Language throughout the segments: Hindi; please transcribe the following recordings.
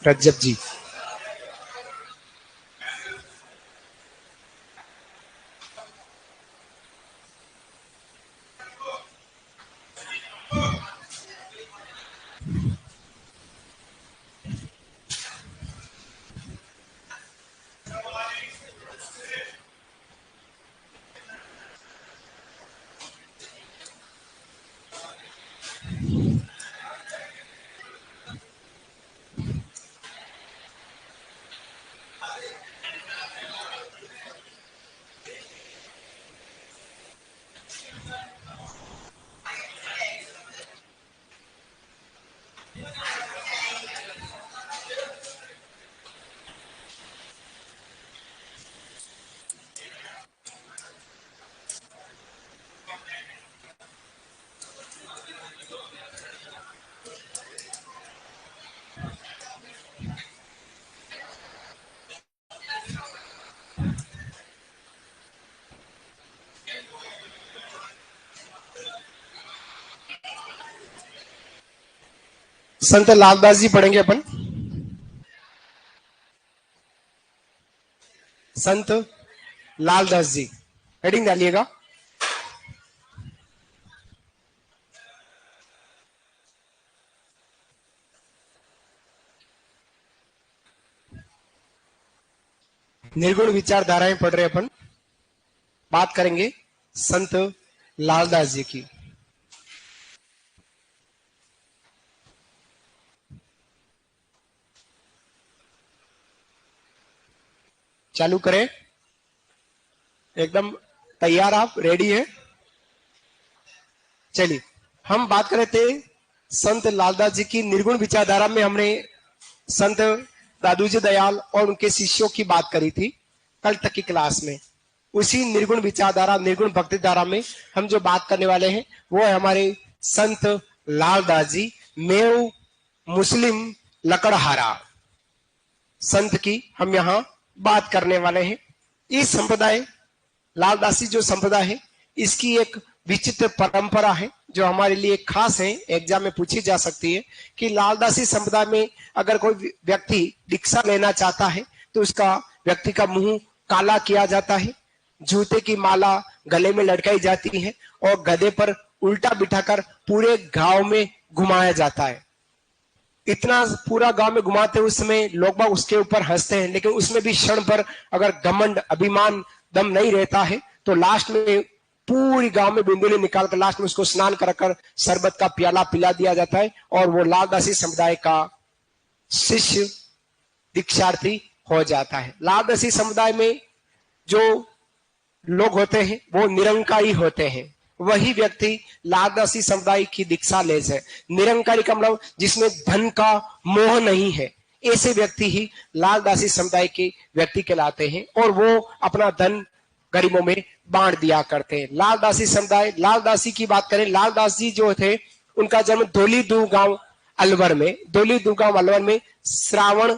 रज्जब जी। संत लालदास जी पढ़ेंगे अपन। संत लालदास जी, हेडिंग डालिएगा। निर्गुण विचारधाराएं पढ़ रहे अपन। बात करेंगे संत लालदास जी की। चालू करें, एकदम तैयार, आप रेडी है? चलिए, हम बात कर रहे थे संत लालदास जी की। निर्गुण विचारधारा में हमने संत दादूजी दयाल और उनके शिष्यों की बात करी थी कल तक की क्लास में। उसी निर्गुण विचारधारा, निर्गुण भक्ति धारा में हम जो बात करने वाले हैं वो है हमारे संत लालदास जी, मेव मुस्लिम लकड़हारा संत की हम यहाँ बात करने वाले हैं। इस संप्रदाय लालदासी जो संप्रदाय है, इसकी एक विचित्र परंपरा है जो हमारे लिए खास है, एग्जाम में पूछी जा सकती है कि लालदासी संप्रदाय में अगर कोई व्यक्ति दीक्षा लेना चाहता है तो उसका व्यक्ति का मुंह काला किया जाता है, जूते की माला गले में लटकाई जाती है और गधे पर उल्टा बिठाकर पूरे गांव में घुमाया जाता है। इतना पूरा गांव में घुमाते उस समय लोग बाग उसके ऊपर हंसते हैं, लेकिन उसमें भी क्षण पर अगर घमंड अभिमान दम नहीं रहता है तो लास्ट में पूरी गांव में बिंदुली निकालकर लास्ट में उसको स्नान कराकर शरबत का प्याला पिला दिया जाता है और वो लालदासी समुदाय का शिष्य दीक्षार्थी हो जाता है। लालदासी समुदाय में जो लोग होते हैं वो निरंकारी होते हैं, वही व्यक्ति लालदासी समुदाय की दीक्षा ले है। निरंकारी का मतलब जिसमें धन का मोह नहीं है, ऐसे व्यक्ति ही लालदासी समुदाय के व्यक्ति कहलाते हैं और वो अपना धन गरीबों में बांट दिया करते हैं। लालदासी समुदाय, लालदासी की बात करें, लालदास जी जो थे उनका जन्म दोलीदू गांव अलवर में, दोलीदू गांव अलवर में श्रावण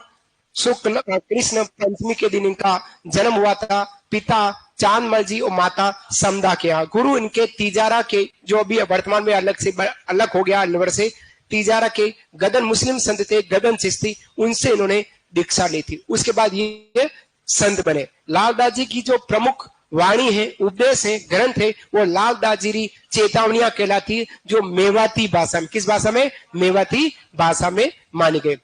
शुक्ल कृष्ण पंचमी के दिन इनका जन्म हुआ था। पिता चांदमल जी और माता समदा के यहाँ। गुरु इनके तीजारा के, जो अभी वर्तमान में अलग हो गया अलवर से, तीजारा के गदन मुस्लिम संत थे, गदन चिश्ती, उनसे इन्होंने दीक्षा ली थी। उसके बाद ये संत बने। लालदास जी की जो प्रमुख वाणी है, उपदेश है, ग्रंथ है, वो लालदास जी चेतावनियां कहलाती है, जो मेवाती भाषा में, किस भाषा में? मेवाती भाषा में मानी गई।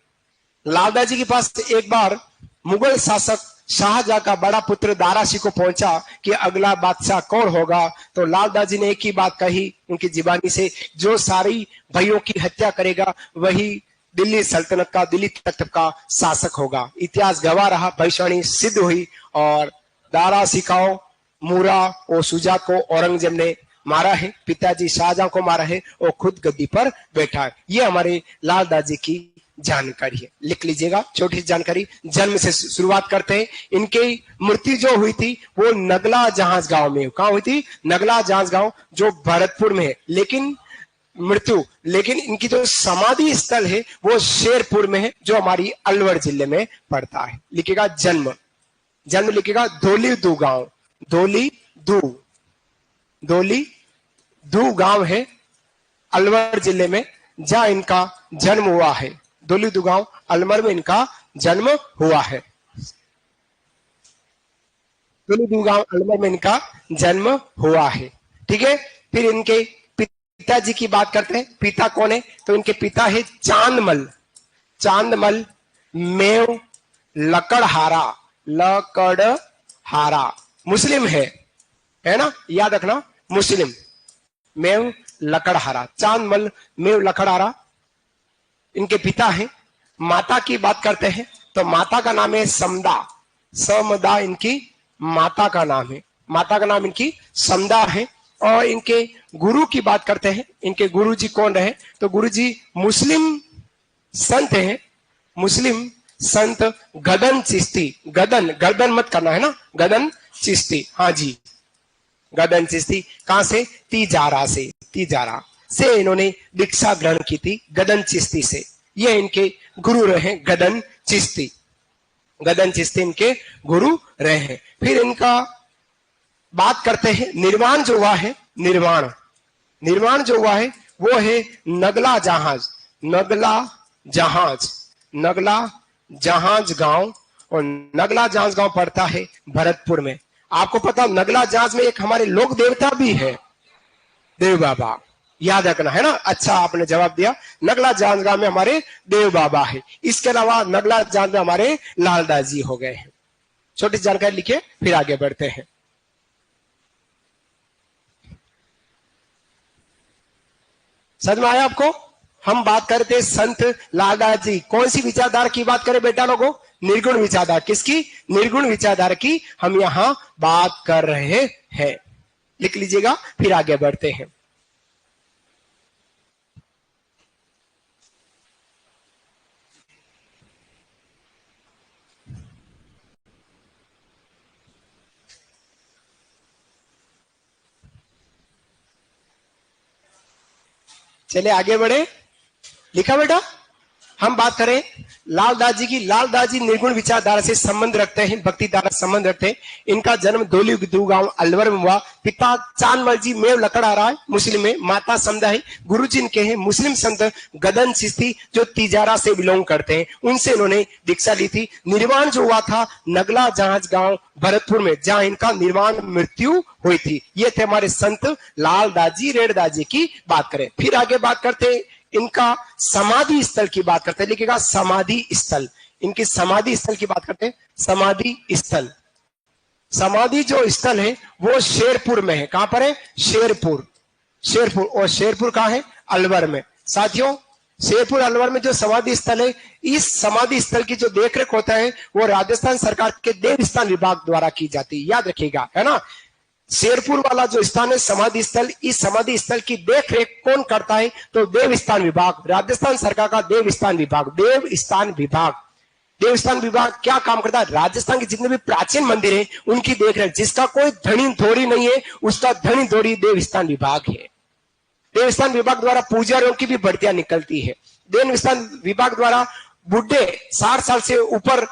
लालदास जी के पास एक बार मुगल शासक शाहजहां का बड़ा पुत्र दारासी को पहुंचा कि अगला बादशाह कौन होगा, तो लालदास जी ने एक ही बात कही उनकी जीवानी से, जो सारी भाइयों की हत्या करेगा वही दिल्ली सल्तनत का, दिल्ली तख्त का शासक होगा। इतिहास गवाह रहा, भविष्यवाणी सिद्ध हुई और दारासी को, मूरा और शुजा को औरंगजेब ने मारा है, पिताजी शाहजहां को मारा है और खुद गद्दी पर बैठा है। ये हमारे लालदास जी की जानकारी है, लिख लीजिएगा छोटी सी जानकारी। जन्म से शुरुआत करते हैं। इनकी मृत्यु जो हुई थी वो नगला जहाज गांव में। कहां हुई थी? नगला जहाज गांव, जो भरतपुर में है। लेकिन इनकी जो समाधि स्थल है वो शेरपुर में है, जो हमारी अलवर जिले में पड़ता है। लिखिएगा जन्म लिखिएगा दोलीदू गांव, दोलीदू गांव है अलवर जिले में, जहां इनका जन्म हुआ है। दोलीदू गांव अलवर में इनका जन्म हुआ है। दोलीदू गांव अलवर में इनका जन्म हुआ है। ठीक है, फिर इनके पिताजी की बात करते हैं। पिता कौन है? तो इनके पिता है चांदमल, चांदमल मेव लकड़हारा, लकड़हारा मुस्लिम है ना, याद रखना, मुस्लिम मेव लकड़हारा, चांदमल मेव लकड़हारा इनके पिता हैं। माता की बात करते हैं तो माता का नाम है समदा, समदा इनकी माता का नाम है, माता का नाम इनकी समदा है। और इनके गुरु की बात करते हैं, इनके गुरु जी कौन रहे? तो गुरु जी मुस्लिम संत हैं, मुस्लिम संत गदन चिश्ती, गदन गर्दन मत करना है ना, गदन चिश्ती, हाँ जी गदन चिश्ती। कहां से? तिजारा से, तिजारा से इन्होंने दीक्षा ग्रहण की थी, गदन चिश्ती से। ये इनके गुरु रहे गदन चिश्ती, गदन चिश्ती इनके गुरु रहे हैं। फिर इनका बात करते हैं निर्माण जो हुआ है, निर्माण, निर्माण जो हुआ है वो है नगला जहाज, नगला जहाज, नगला जहाज गांव। और नगला जहाज गांव पड़ता है भरतपुर में। आपको पता नगला जहाज में एक हमारे लोक देवता भी है, देव बाबा, याद रखना है ना। अच्छा आपने जवाब दिया, नगला जहाज गांव में हमारे देव बाबा है। इसके अलावा नगला जहाज में हमारे लालदास जी हो गए हैं। छोटी जानकारी लिखे, फिर आगे बढ़ते हैं। समझ में आया आपको? हम बात करते संत लालदास जी, कौन सी विचारधारा की बात करें बेटा लोगों? निर्गुण विचारधारा। किसकी? निर्गुण विचारधारा की हम यहां बात कर रहे हैं। लिख लीजिएगा, फिर आगे बढ़ते हैं। चले आगे बढ़े। लिखा बेटा? हम बात करें लालदास जी की। लालदास जी निर्गुण विचारधारा से संबंध रखते हैं, भक्ति धारा संबंध रखते हैं। इनका जन्म दोलीदू गांव अलवर में हुआ। पिता चांदमल जी मेव लकड़हारा है, मुस्लिम में, माता समदा है। गुरु जी इनके हैं मुस्लिम संत गदन चिश्ती जो तिजारा से बिलोंग करते हैं, उनसे इन्होंने दीक्षा ली थी। निर्वाण जो हुआ था नगला जहाज गांव भरतपुर में, जहां इनका निर्वाण मृत्यु हुई थी। ये थे हमारे संत लालदास जी, रेणदास जी की बात करें। फिर आगे बात करते हैं इनका समाधि स्थल की बात करते हैं। लिखिएगा समाधि स्थल, इनकी समाधि स्थल की बात करते हैं। समाधि स्थल, समाधि जो स्थल है वो शेरपुर में है। कहां पर है? शेरपुर, शेरपुर। और शेरपुर कहां है? अलवर में। साथियों शेरपुर अलवर में जो समाधि स्थल है, इस समाधि स्थल की जो देखरेख होता है वो राजस्थान सरकार के देवस्थान विभाग द्वारा की जाती है, याद रखिएगा, है ना। शेरपुर वाला जो स्थान है समाधि स्थल, इस समाधि स्थल की देखरेख कौन करता है? तो देवस्थान विभाग, राजस्थान सरकार का देवस्थान विभाग, देवस्थान विभाग। देवस्थान विभाग क्या काम करता है? राजस्थान के जितने भी प्राचीन मंदिर हैं उनकी देखरेख। जिसका कोई धनी थोड़ी नहीं है उसका धनी थोड़ी देवस्थान विभाग है। देवस्थान विभाग द्वारा पुजारियों की भी भर्तियां निकलती है। देवस्थान विभाग द्वारा बुढ़े 60 साल से ऊपर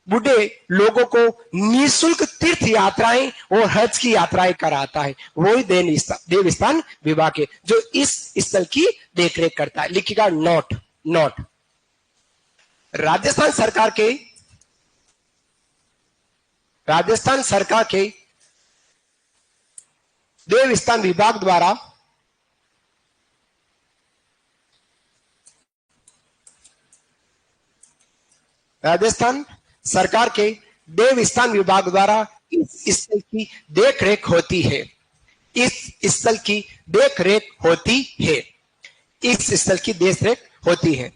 बुढ़े लोगों को निःशुल्क तीर्थ यात्राएं और हज की यात्राएं कराता है, वही देवस्थान विभाग है जो इस स्थल की देखरेख करता है। लिखिएगा नोट, नोट। राजस्थान सरकार के देवस्थान विभाग द्वारा राजस्थान सरकार के देवस्थान विभाग द्वारा इस स्थल की देखरेख होती है। इस स्थल की देखरेख होती है, इस स्थल की देखरेख होती है।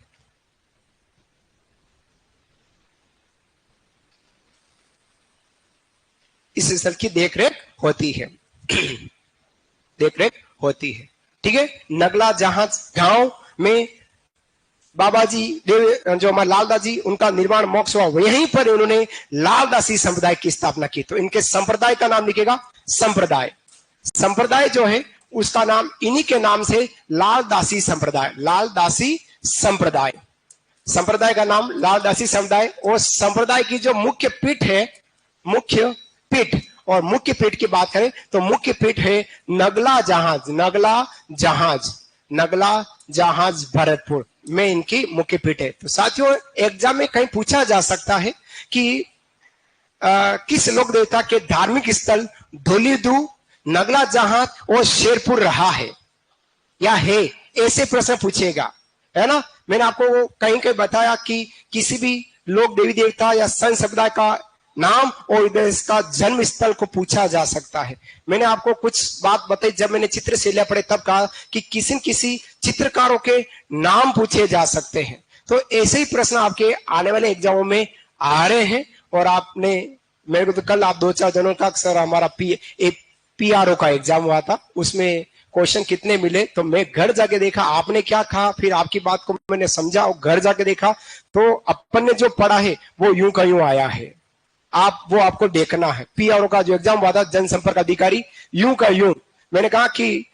इस स्थल की देखरेख होती है, देखरेख होती है। ठीक है। नगला जहाज गांव में बाबा जी देव जो हमारे लालदास जी, उनका निर्वाण मोक्ष हुआ, यहीं पर उन्होंने लालदासी संप्रदाय की स्थापना की। तो इनके संप्रदाय का नाम लिखेगा संप्रदाय। संप्रदाय जो है उसका नाम इन्हीं के नाम से लालदासी संप्रदाय, लालदासी संप्रदाय। संप्रदाय का नाम लालदासी संप्रदाय। और संप्रदाय की जो मुख्य पीठ है, मुख्य पीठ, और मुख्य पीठ की बात करें तो मुख्य पीठ है नगला जहाज, नगला जहाज, नगला जहाज भरतपुर। में इनकी मुख्य पीठ है। तो साथियों, एग्जाम में कहीं पूछा जा सकता है कि किस लोक देवता के धार्मिक स्थल धौलीधु, नगला जहाज और शेरपुर रहा है या है, ऐसे प्रश्न पूछेगा, है ना। मैंने आपको कहीं कहीं बताया कि किसी भी लोक देवी देवता या संत समुदाय का नाम और इसका जन्म स्थल को पूछा जा सकता है। मैंने आपको कुछ बात बताई जब मैंने चित्रशैलिया पढ़े, तब कहा कि किसी चित्रकारों के नाम पूछे जा सकते हैं। तो ऐसे ही प्रश्न आपके आने वाले एग्जामों में आ रहे हैं। और आपने, मेरे को तो कल आप 2-4 जनों का, सर हमारा PRO का एग्जाम हुआ था, उसमें क्वेश्चन कितने मिले, तो मैं घर जाके देखा आपने क्या कहा, फिर आपकी बात को मैंने समझा और घर जाके देखा, तो अपन ने जो पढ़ा है वो यूं का यूं आया है। वो आपको देखना है। PRO का जो एग्जाम हुआ था, जनसंपर्क अधिकारी, यूं का यूं। मैंने कहा कि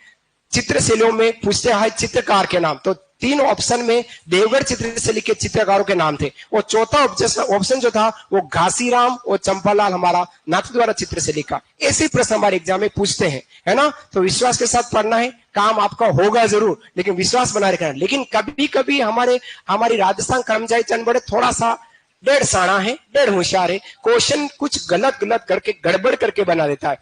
चित्रशैलियों में पूछते हैं चित्रकार के नाम, तो 3 ऑप्शन में देवगढ़ चित्रशैली के चित्रकारों के नाम थे, और चौथा ऑप्शन जो था वो घासीराम और चंपालाल हमारा नाथद्वारा चित्रशैली का। ऐसे प्रश्न हमारे एग्जाम में पूछते हैं, है ना। तो विश्वास के साथ पढ़ना है, काम आपका होगा जरूर, लेकिन विश्वास बनाए रखना। लेकिन कभी कभी हमारी राजस्थान कर्मचारी चंद थोड़ा सा डेढ़ साणा है, डेढ़ होशियार है, क्वेश्चन कुछ गलत करके गड़बड़ करके बना देता है।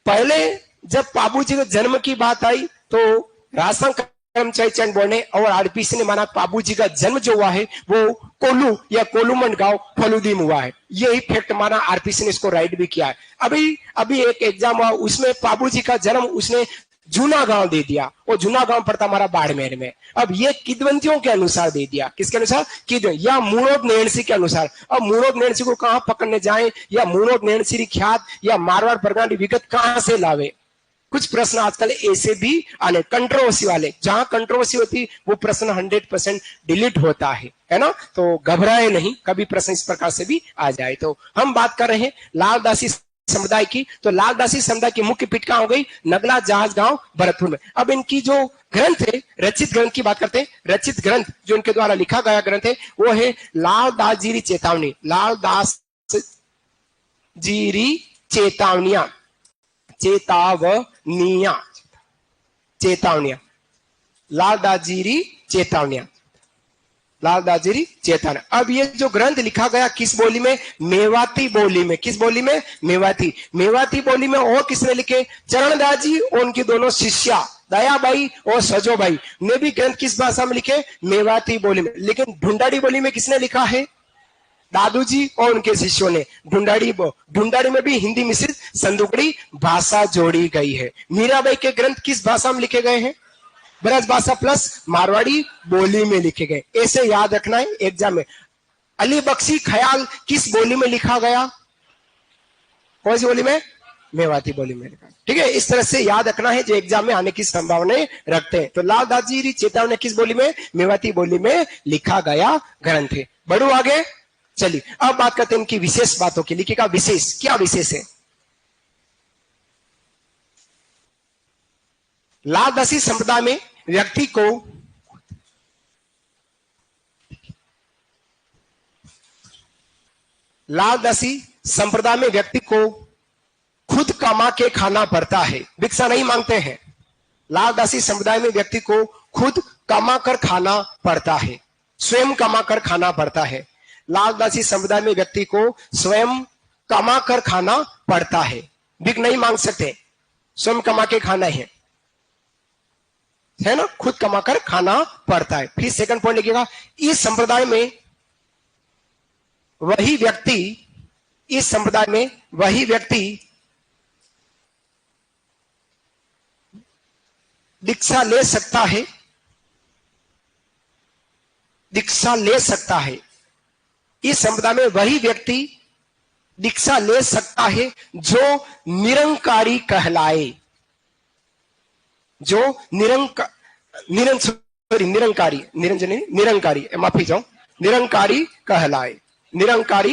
पहले जब बाबूजी के जन्म की बात आई तो राजस्थान कर्मचारी चंद बोर्ड ने और RPC ने माना बाबूजी का जन्म जो हुआ है वो कोलू या कोलूमंड गांव फलूदी में हुआ है। यही फैक्ट माना, RPC ने इसको राइट भी किया है। अभी एक एग्जाम हुआ, उसमें बाबूजी का जन्म उसने जूना गांव दे दिया, और जूना गांव पड़ता हमारा बाड़मेर में। अब ये किदवंतियों के अनुसार दे दिया, किसके अनुसार, या मूणोद नैणसी के अनुसार। अब मूणोद नैणसी को कहां पकड़ने जाएं, या मूणोद नैणसी ख्यात या मारवाड़ परगना की विगत कहां से लावे। कुछ प्रश्न आजकल ऐसे भी आने कंट्रोवर्सी वाले, जहां कंट्रोवर्सी होती वो प्रश्न 100% डिलीट होता है ना। तो घबराए नहीं, कभी प्रश्न इस प्रकार से भी आ जाए। तो हम बात कर रहे हैं लालदासी समुदाय की। तो लालदासी समुदाय की मुख्य पीठ कहां हो गई, नगला जहाज गांव भरतपुर में। अब इनकी जो ग्रंथ है, रचित ग्रंथ की बात करते हैं। रचित ग्रंथ जो इनके द्वारा लिखा गया ग्रंथ है वो है लालदास जीरी चेतावनी। लालदास जीरी चेतावनिया, चेतावनिया, लालदास जीरी चेतावनिया, लालदास जीरी चेतावनिया। अब ये जो ग्रंथ लिखा गया किस बोली में, मेवाती बोली में। किस बोली में, मेवाती बोली में। और किसने लिखे, चरणदास जी और उनकी दोनों शिष्या दयाबाई और सजोबाई ने भी ग्रंथ किस भाषा में लिखे, मेवाती बोली में। लेकिन ढूंढाड़ी बोली में किसने लिखा है, दादू जी और उनके शिष्यों ने। ढूंढाड़ी में भी हिंदी मिश्रित संदुकड़ी भाषा जोड़ी गई है। मीराबाई के ग्रंथ किस भाषा में लिखे गए हैं, ब्रज भाषा प्लस मारवाड़ी बोली में लिखे गए। ऐसे याद रखना है एग्जाम में। अली बख्शी ख्याल किस बोली में लिखा गया, कौन सी बोली में, मेवाती बोली में लिखा। ठीक है, इस तरह से याद रखना है जो एग्जाम में आने की संभावना रखते हैं। तो लालदास जी चेतावनी किस बोली में, मेवाती बोली में लिखा गया ग्रंथ है। बढ़ो आगे, चलिए अब बात करते हैं इनकी विशेष बातों की। लिखिएगा विशेष, क्या विशेष है। लालदासी संप्रदाय में व्यक्ति को खुद कमा के खाना पड़ता है, भिक्षा नहीं मांगते हैं। लालदासी संप्रदाय में व्यक्ति को खुद कमा कर खाना पड़ता है, स्वयं कमा कर खाना पड़ता है। लालदासी संप्रदाय में व्यक्ति को स्वयं कमा कर खाना पड़ता है, भिख नहीं मांग सकते, स्वयं कमा के खाना है ना, खुद कमा कर खाना पड़ता है। फिर सेकंड पॉइंट लिखिएगा, इस संप्रदाय में वही व्यक्ति दीक्षा ले सकता है। इस संप्रदाय में वही व्यक्ति दीक्षा ले सकता है जो निरंकारी कहलाए, जो निरंकारी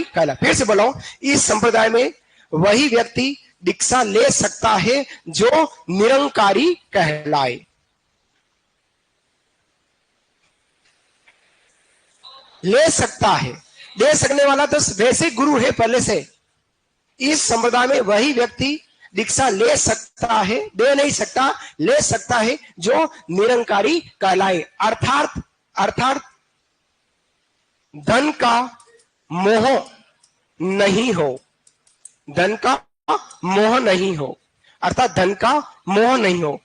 कहलाए। फिर से बोलो, इस संप्रदाय में वही व्यक्ति दीक्षा ले सकता है जो निरंकारी कहलाए। ले सकता है, ले सकने वाला तो वैसे गुरु है पहले से। इस संप्रदाय में वही व्यक्ति दीक्षा ले सकता है, दे नहीं सकता, ले सकता है जो निरंकारी कहलाए। अर्थात अर्थात धन का मोह नहीं हो, धन का मोह नहीं हो, अर्थात धन का मोह नहीं हो।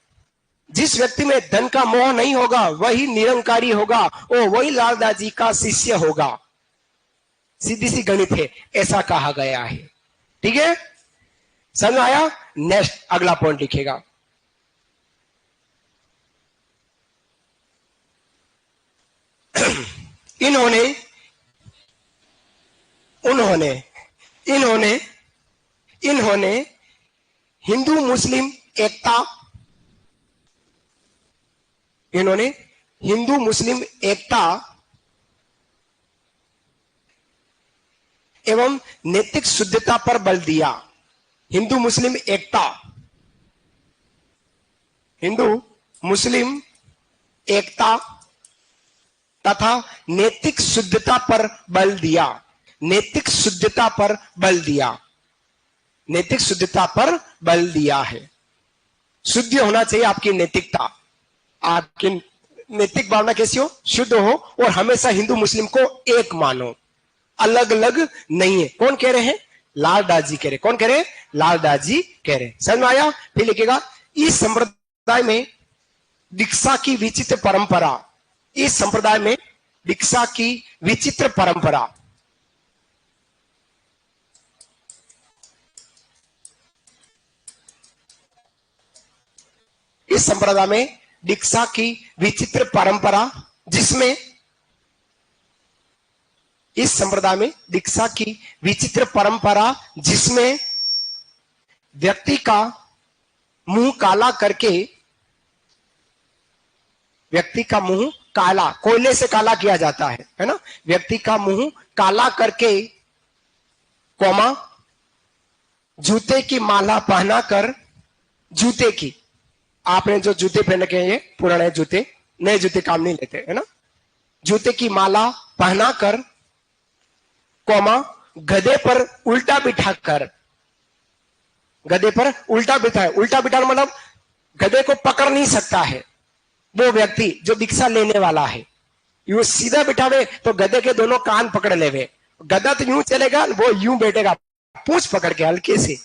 जिस व्यक्ति में धन का मोह नहीं होगा वही निरंकारी होगा और वही लालदास जी का शिष्य होगा। सीधी सी गणित है, ऐसा कहा गया है। ठीक है, समझ आया? नेक्स्ट अगला पॉइंट लिखेगा। इन्होंने उन्होंने इन्होंने इन्होंने हिंदू मुस्लिम एकता, इन्होंने हिंदू मुस्लिम एकता एवं नैतिक शुद्धता पर बल दिया। हिंदू मुस्लिम एकता, हिंदू मुस्लिम एकता तथा नैतिक शुद्धता पर बल दिया। नैतिक शुद्धता पर बल दिया, नैतिक शुद्धता पर बल दिया है। शुद्ध होना चाहिए आपकी नैतिकता, आपकी नैतिक भावना कैसी हो? शुद्ध हो और हमेशा हिंदू मुस्लिम को एक मानो, अलग अलग नहीं है। कौन कह रहे हैं? लालदास जी कह रहे। कौन कह रहे हैं? लालदास जी कह रहे। समझ में आया? फिर लिखेगा, इस संप्रदाय में दीक्षा की विचित्र परंपरा, इस संप्रदाय में दीक्षा की विचित्र परंपरा, इस संप्रदाय में दीक्षा की विचित्र परंपरा जिसमें, इस संप्रदाय में दीक्षा की विचित्र परंपरा जिसमें व्यक्ति का मुंह काला करके, व्यक्ति का मुंह काला, कोयले से काला किया जाता है ना? व्यक्ति का मुंह काला करके, कोमा जूते की माला पहनाकर, जूते की, आपने जो जूते पहन रखे हैं ये पुराने जूते, नए जूते काम नहीं लेते है ना? जूते की माला पहनाकर, कोमा गधे पर उल्टा बिठाकर, गधे पर उल्टा बिठाए, उल्टा बिठाना मतलब गधे को पकड़ नहीं सकता है वो व्यक्ति जो दीक्षा लेने वाला है। यू सीधा बिठावे तो गधे के दोनों कान पकड़ लेवे, गधा तो यूं चलेगा, वो यूं बैठेगा पूंछ पकड़ के हल्के से,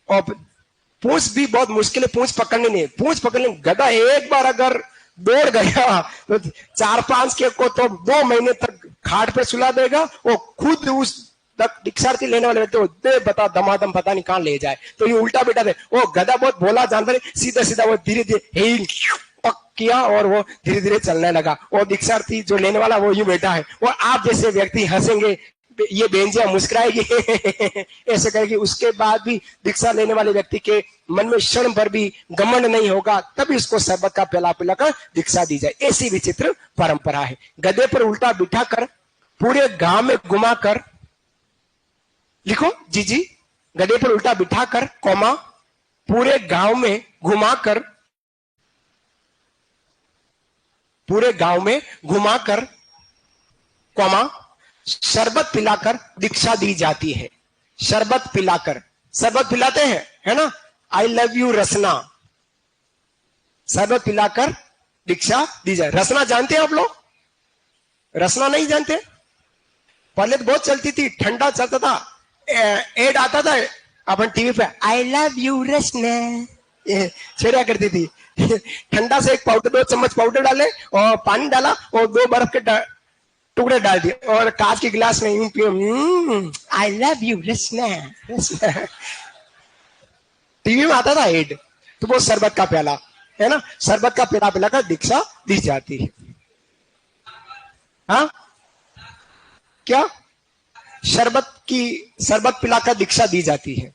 और पूंछ भी बहुत मुश्किल है पूंछ पकड़ने, नहीं पूंछ पकड़ने। गधा एक बार अगर दौड़ गया तो 4-5 के को तो 2 महीने तक खाट पे सुला देगा, वो खुद उस तक दीक्षार्थी लेने वाले व्यक्ति को दे बता दमादम पता नहीं कहां ले जाए। तो ये उल्टा बेटा दे, वो गधा बहुत भोला जानवर, सीधा सीधा वो धीरे धीरे पक किया और वो धीरे धीरे चलने लगा। और दीक्षार्थी जो लेने वाला वो यूं बैठा है, वो आप जैसे व्यक्ति हंसेंगे, ये बेंजिया मुस्कुराएगी ऐसे करेगी, उसके बाद भी दीक्षा लेने वाले व्यक्ति के मन में क्षण भर भी घमंड नहीं होगा, तभी उसको शरबत का प्याला पिलाकर दीक्षा दी जाए। ऐसी विचित्र परंपरा है। गधे पर उल्टा बिठाकर, पूरे गांव में घुमाकर, लिखो जी जी, गधे पर उल्टा बिठाकर, कोमा पूरे गांव में घुमाकर, पूरे गांव में घुमाकर, कोमा शरबत पिलाकर दीक्षा दी जाती है। शरबत पिलाकर, शरबत पिलाते हैं है ना? आई लव यू रसना, शरबत पिलाकर दीक्षा दी जाए। रसना जानते हैं आप लोग? रसना नहीं जानते? पहले तो बहुत चलती थी, ठंडा चलता था, एड आता था अपन टीवी पे, आई लव यू रसना, छेड़ा करती थी। ठंडा से एक पाउडर, 2 चम्मच पाउडर डाले और पानी डाला और 2 बर्फ के टुकड़े डाल दिए और कांच के गिलास में यूं पियो, I love you Rasna, Rasna. TV में आता था एड, तो वो शरबत का प्याला है ना, शरबत का प्याला पिलाकर दीक्षा दी जाती है। हाँ क्या? शरबत पिलाकर दीक्षा दी जाती है।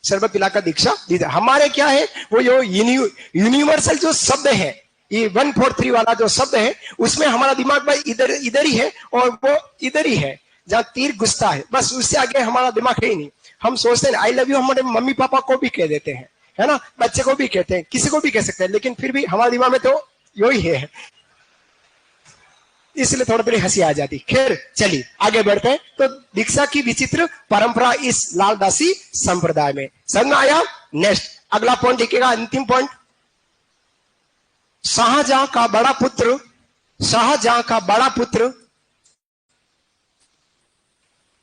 शरबत पिलाकर दीक्षा दी जाती। हमारे क्या है वो जो यूनिवर्सल जो शब्द है, ये 143 वाला जो शब्द है, उसमें हमारा दिमाग भाई इधर इधर ही है और वो इधर ही है जहां तीर घुसता है, बस उससे आगे हमारा दिमाग है ही नहीं। हम सोचते हैं आई लव यू हमारे मम्मी पापा को भी कह देते हैं है ना, बच्चे को भी कहते हैं, किसी को भी कह सकते हैं, लेकिन फिर भी हमारे दिमाग में तो यही है, इसलिए थोड़ी बड़ी हंसी आ जाती। खैर चलिए आगे बढ़ते हैं। तो दीक्षा की विचित्र परंपरा इस लालदासी संप्रदाय में, समझ में आया? नेक्स्ट अगला पॉइंट लिखेगा, अंतिम पॉइंट। शाहजहां का बड़ा पुत्र, शाहजहां का बड़ा पुत्र,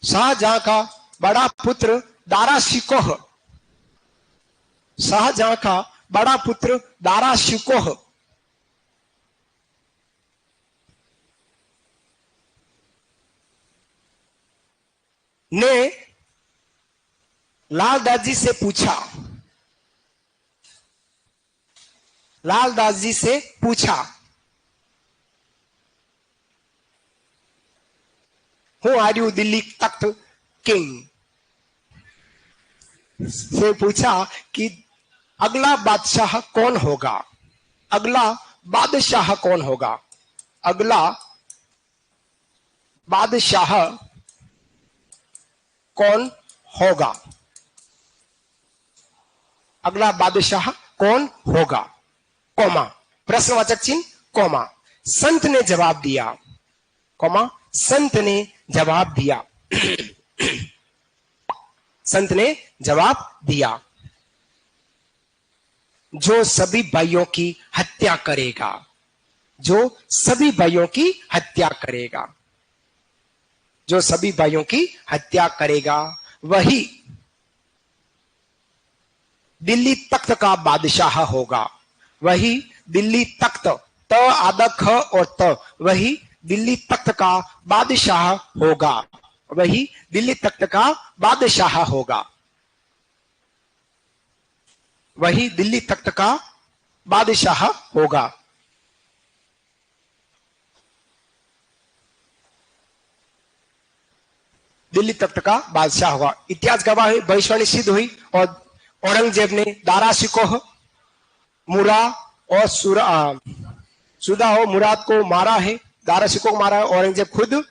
शाहजहां का बड़ा पुत्र दारा शिकोह, शाहजहां का बड़ा पुत्र दारा शिकोह ने लालदास जी से पूछा, लालदास जी से पूछा, हूँ आर यू दिल्ली तख्त किंग, से पूछा कि अगला बादशाह कौन होगा, अगला बादशाह कौन होगा, अगला बादशाह कौन होगा, अगला बादशाह कौन होगा, कौमा, प्रश्नवाचक चिन्ह कौमा। संत ने जवाब दिया, कौमा, संत ने जवाब दिया, संत ने जवाब दिया, जो सभी भाइयों की हत्या करेगा, जो सभी भाइयों की हत्या करेगा, जो सभी भाइयों की हत्या करेगा वही दिल्ली तख्त का बादशाह होगा, वही दिल्ली तख्त, त आदा ख और त, वही दिल्ली तख्त का बादशाह होगा, वही दिल्ली तख्त का बादशाह होगा, वही दिल्ली तख्त का बादशाह होगा। दिल्ली तख्त का बादशाह होगा। इतिहास गवाह है, भविष्यवाणी सिद्ध हुई और औरंगजेब ने दारा शिकोह, मुरा और सुदा हो मुराद को मारा है, दारा शिकोह को मारा है, औरंगजेब खुद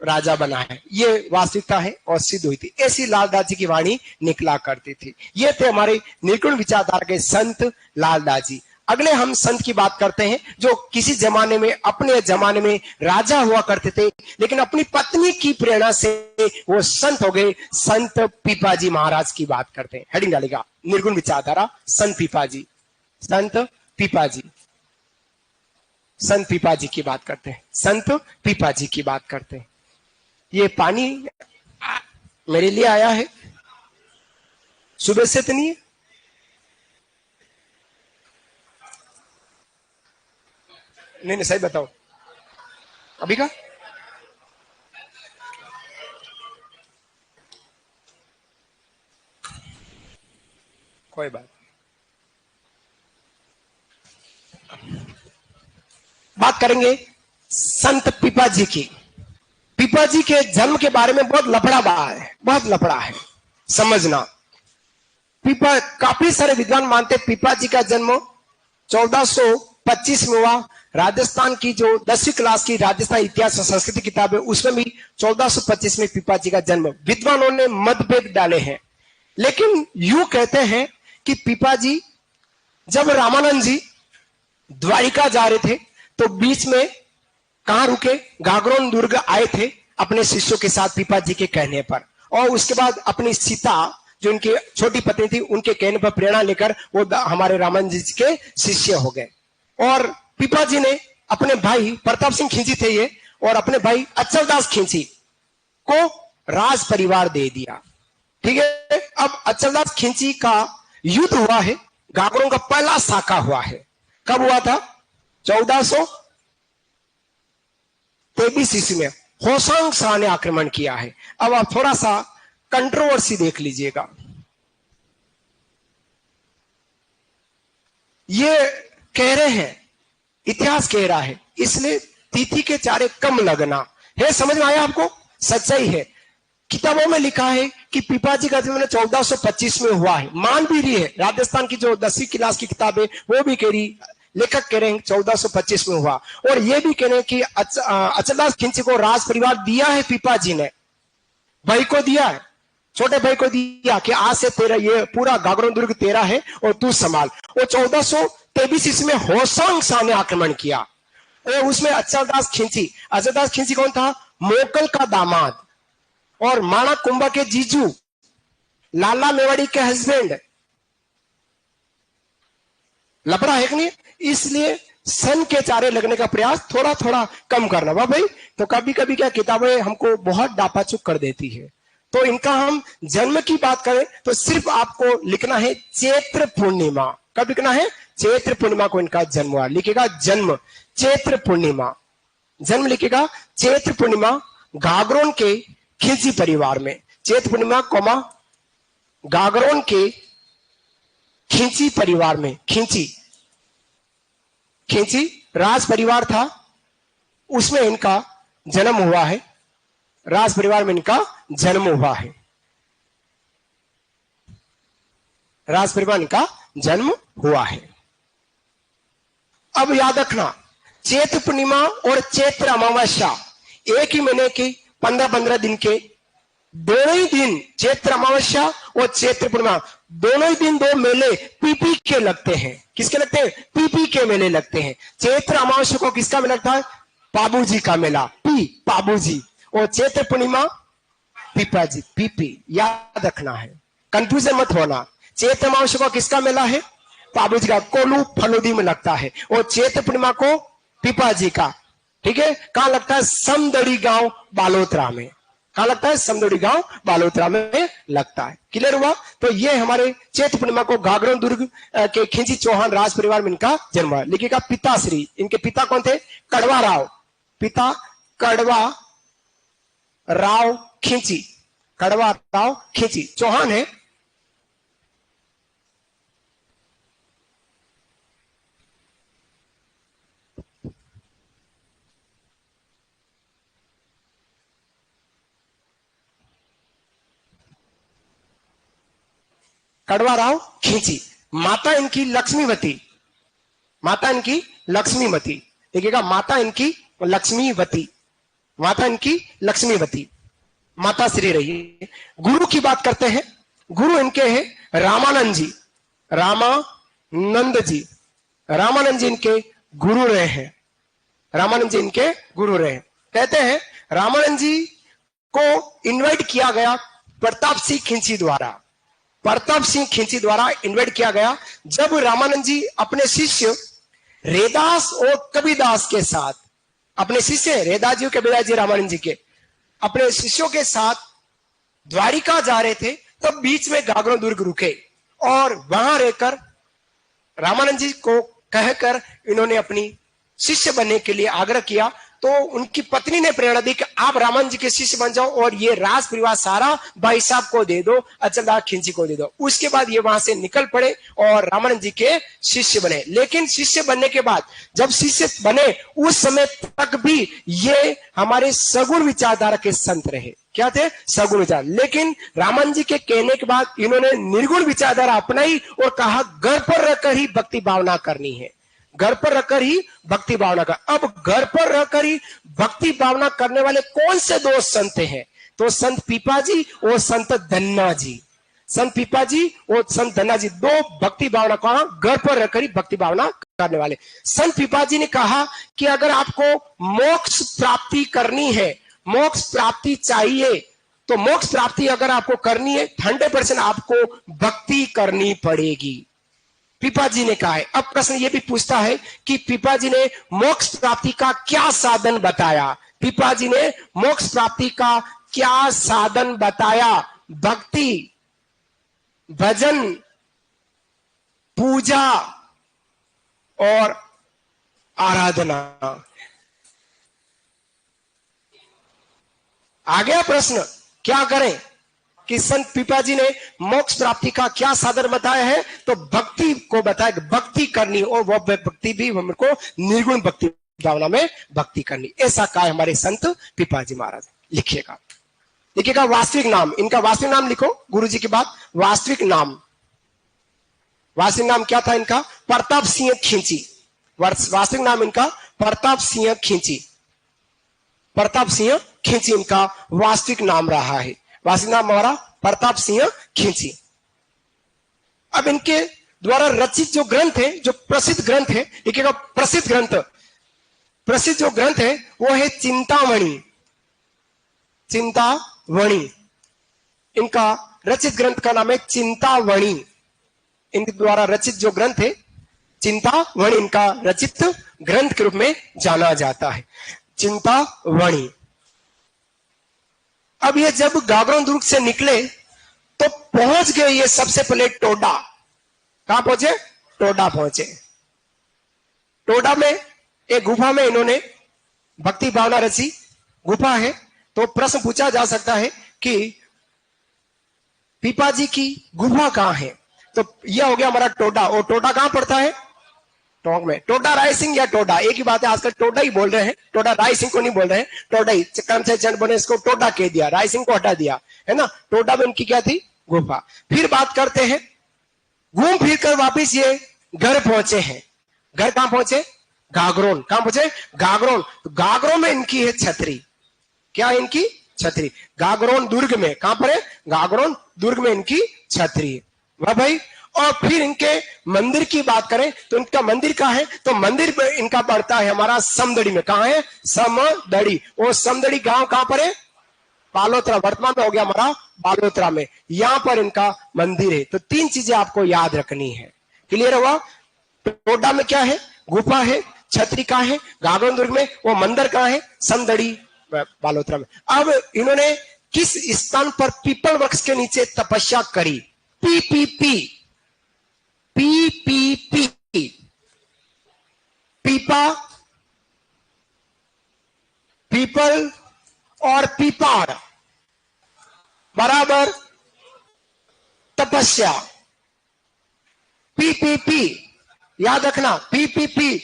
राजा बना है। ये वास्तविकता है और सिद्ध हुई थी। ऐसी लालदास जी की वाणी निकला करती थी। ये थे हमारे निर्गुण विचारधारा के संत लालदास जी। अगले हम संत की बात करते हैं जो किसी जमाने में, अपने जमाने में राजा हुआ करते थे, लेकिन अपनी पत्नी की प्रेरणा से वो संत हो गए। संत पीपाजी महाराज की बात करते हैं। हेडिंग डालेगा, निर्गुण विचारधारा संत पीपाजी, संत पीपाजी, संत पीपाजी की बात करते हैं, संत पीपाजी की बात करते हैं। ये पानी मेरे लिए आया है, सुबह से तो नहीं है। नहीं, सही बताओ, अभी का कोई बात करेंगे संत पीपाजी की। पीपाजी के जन्म के बारे में बहुत लफड़ा बहा है, बहुत लफड़ा है, समझना। पीपा काफी सारे विद्वान मानते पीपाजी का जन्म 1425 में हुआ। राजस्थान की जो 10वीं क्लास की राजस्थान इतिहास और संस्कृति किताब है उसमें भी 1425 में पीपाजी का जन्म। विद्वानों ने मतभेद डाले हैं, लेकिन यूं कहते हैं कि पीपाजी जब रामानंद जी द्वारिका जा रहे थे तो बीच में कहां रुके, गागरोन दुर्ग आए थे अपने शिष्यों के साथ पीपाजी के कहने पर, और उसके बाद अपनी सीता जो उनकी छोटी पत्नी थी उनके कहने पर प्रेरणा लेकर वो हमारे रामानंद जी के शिष्य हो गए। और पीपाजी ने अपने भाई प्रताप सिंह खींची थे ये, और अपने भाई अचलदास खींची को राज परिवार दे दिया। ठीक है, अब अचलदास खींची का युद्ध हुआ है, गागरों का पहला साका हुआ है। कब हुआ था? 1423 ईस्वी में होशंग शाह ने आक्रमण किया है। अब आप थोड़ा सा कंट्रोवर्सी देख लीजिएगा। ये कह रहे हैं, इतिहास कह रहा है, इसलिए तिथि के चारे कम लगना है। समझ में आया आपको? सच्चाई है। किताबों में लिखा है कि पीपाजी का जन्म 1425 में हुआ है, मान भी रही है। राजस्थान की जो 10वीं क्लास की किताब है वो भी कह रही, लेखक कह रहे हैं 1425 में हुआ। और ये भी कह रहे हैं कि अचलदास खिंची को राज परिवार दिया है पीपाजी ने, भाई को दिया है, छोटे भाई को दिया कि आज से तेरा ये पूरा गागरोन दुर्ग तेरा है और तू संभाल। और 1423 ईस्वी में होशंग शाह ने आक्रमण किया और उसमें अचलदास खिंची कौन था? मोकल का दामाद और माणा कुंभा के जीजू, लाला मेवाड़ी के हस्बैंड। लफड़ा है कि नहीं? इसलिए सन के चारे लगने का प्रयास थोड़ा थोड़ा कम करना। वाह भाई, तो कभी कभी क्या किताबें हमको बहुत डापाचुक कर देती है। तो इनका हम जन्म की बात करें तो सिर्फ आपको लिखना है चैत्र पूर्णिमा। कब लिखना है? चैत्र पूर्णिमा को इनका जन्म हुआ। लिखेगा जन्म चैत्र पूर्णिमा, जन्म लिखेगा चैत्र पूर्णिमा, गागरोन के खिंची परिवार में। चैत्र पूर्णिमा कोमा गागरोन के खिंची परिवार में। खिंची खिंची राज परिवार था, उसमें इनका जन्म हुआ है। राज परिवार में इनका जन्म हुआ है। राज परिवार इनका जन्म हुआ है। अब याद रखना, चैत्र पूर्णिमा और चैत्र अमावस्या एक ही महीने की 15-15 दिन के दोनों ही दिन, चैत्र अमावस्या और चैत्र पूर्णिमा दोनों ही दिन दो मेले पीपी के लगते हैं। किसके लगते हैं? पीपी के मेले लगते हैं। चैत्र अमावस्या को किसका मेला लगता है? पाबूजी का मेला, पी पाबूजी। और चैत्र पूर्णिमा पीपाजी, पीपी। याद रखना है, कंफ्यूजन मत होना। चैत्र अमावस्या को किसका मेला है? पाबूजी का, कोलू फलोदी में लगता है। और चैत्र पूर्णिमा को पीपाजी का। ठीक है, कहां लगता है? समदड़ी गांव बालोतरा में। कहां लगता है? समदड़ी गांव बालोतरा में लगता है। क्लियर हुआ? तो ये हमारे चैत्र पूर्णिमा को गागरोन दुर्ग के खिंची चौहान राज परिवार में इनका जन्म हुआ। लिखिएगा पिताश्री। इनके पिता कौन थे? कड़वा राव। पिता कड़वा राव खिंची, कड़वा राव खिंची चौहान है। कड़वा राव खिंची। माता इनकी लक्ष्मीवती, माता इनकी लक्ष्मीवती। देखिएगा, माता इनकी लक्ष्मीवती, माता इनकी लक्ष्मीवती, माता श्री रही। गुरु की बात करते हैं। गुरु इनके हैं रामानंद जी, रामानंद जी। रामानंद जी इनके गुरु रहे हैं। रामानंद जी इनके गुरु रहे। कहते हैं रामानंद जी को इनवाइट किया गया प्रताप सिंह खिंची द्वारा। प्रताप सिंह खिंची द्वारा इन्वाइट किया गया जब रामानंद जी अपने शिष्य रेदास और कबीरदास के साथ, अपने शिष्य रेदास जी और कबीरदास जी रामानंद जी के अपने शिष्यों के साथ द्वारिका जा रहे थे, तब बीच में गागरोन दुर्ग रुके और वहां रहकर रामानंद जी को कहकर इन्होंने अपनी शिष्य बनने के लिए आग्रह किया। तो उनकी पत्नी ने प्रेरणा दी कि आप रामानंद जी के शिष्य बन जाओ और ये राज परिवार सारा भाई साहब को दे दो, अचलदास खिंची को दे दो। उसके बाद ये वहां से निकल पड़े और रामानंद जी के शिष्य बने। लेकिन शिष्य बनने के बाद जब शिष्य बने उस समय तक भी ये हमारे सगुण विचारधारा के संत रहे। क्या थे? सगुण विचार। लेकिन रामानंद जी के कहने के बाद इन्होंने निर्गुण विचारधारा अपनाई और कहा घर पर रहकर ही भक्ति भावना करनी है, घर पर रहकर ही भक्ति भावना का। अब घर पर रहकर ही भक्ति भावना करने वाले कौन से दो संत हैं? तो संत पीपाजी और संत धन्ना जी। संत पीपाजी और संत धन्ना जी दो भक्ति भावना का घर पर रहकर ही भक्ति भावना करने वाले। संत पीपाजी ने कहा कि अगर आपको मोक्ष प्राप्ति करनी है, मोक्ष प्राप्ति चाहिए, तो मोक्ष प्राप्ति अगर आपको करनी है 100% आपको भक्ति करनी पड़ेगी। पीपाजी ने कहा है। अब प्रश्न ये भी पूछता है कि पीपाजी ने मोक्ष प्राप्ति का क्या साधन बताया? पीपाजी ने मोक्ष प्राप्ति का क्या साधन बताया? भक्ति, भजन, पूजा और आराधना। आ गया प्रश्न, क्या करें कि संत पीपाजी ने मोक्ष प्राप्ति का क्या साधन बताया है? तो भक्ति को बताया, भक्ति करनी और वो भक्ति भी हमको निर्गुण भक्ति भावना में भक्ति करनी। ऐसा कहा हमारे संत पीपाजी महाराज। लिखिएगा, लिखिएगा वास्तविक नाम। इनका वास्तविक नाम लिखो गुरु जी के बाद। वास्तविक नाम, वास्तविक नाम क्या था इनका? प्रताप सिंह खिंची। वास्तविक नाम इनका प्रताप सिंह खिंची। प्रताप सिंह खिंची इनका वास्तविक नाम रहा है। वास्तविक नाम हमारा प्रताप सिंह खिंची। अब इनके द्वारा रचित जो ग्रंथ है, जो प्रसिद्ध ग्रंथ है, लिखिएगा प्रसिद्ध ग्रंथ। प्रसिद्ध जो ग्रंथ है वो है चिंतामणि। चिंतामणि इनका रचित ग्रंथ का नाम है चिंतामणि। इनके द्वारा रचित जो ग्रंथ है चिंतामणि इनका रचित ग्रंथ के रूप में जाना जाता है, चिंतामणि। अब ये जब गागरोन दुर्ग से निकले तो पहुंच गए ये सबसे पहले टोडा। कहां पहुंचे? टोडा पहुंचे। टोडा में एक गुफा में इन्होंने भक्ति भावना रची। गुफा है तो प्रश्न पूछा जा सकता है कि पीपाजी की गुफा कहां है? तो यह हो गया हमारा टोडा। और टोडा कहां पड़ता है? टोंक में। टोडा रायसिंह या टोडा एक ही बात है, आजकल टोडा ही बोल रहे हैं, टोडा रायसिंह को नहीं बोल रहे हैं, टोडा ही। कर्मचारी चंद बने इसको टोडा कह दिया, रायसिंह को हटा दिया, है ना। टोडा में उनकी क्या थी? गुफा। फिर बात करते हैं, घूम फिर कर वापिस ये घर पहुंचे हैं। घर कहां पहुंचे? गागरोन। कहां पहुंचे? गागरोन। तो गागरोन में इनकी है छतरी। क्या है इनकी? छतरी। गागरोन दुर्ग में। कहां पर है? गागरोन दुर्ग में इनकी छतरी है। वाह भाई। और फिर इनके मंदिर की बात करें तो इनका मंदिर कहां है? तो मंदिर में इनका पड़ता है हमारा समदड़ी में। कहां है? समदड़ी। वो समदड़ी गांव कहां पर है? बालोतरा। वर्तमान में हो गया हमारा बालोतरा में। यहां पर इनका मंदिर है। तो तीन चीजें आपको याद रखनी है। क्लियर हुआ? टोडा में क्या है? गुफा है। छतरी कहां है? गागरोन दुर्ग में। वो मंदिर कहां है? समदड़ी बालोतरा में। अब इन्होंने किस स्थान पर पीपल वृक्ष के नीचे तपस्या करी? पीपीपी। पीपीपी। पीपा, पीपल और पीपार बराबर तपस्या। पीपीपी याद रखना। पीपीपी।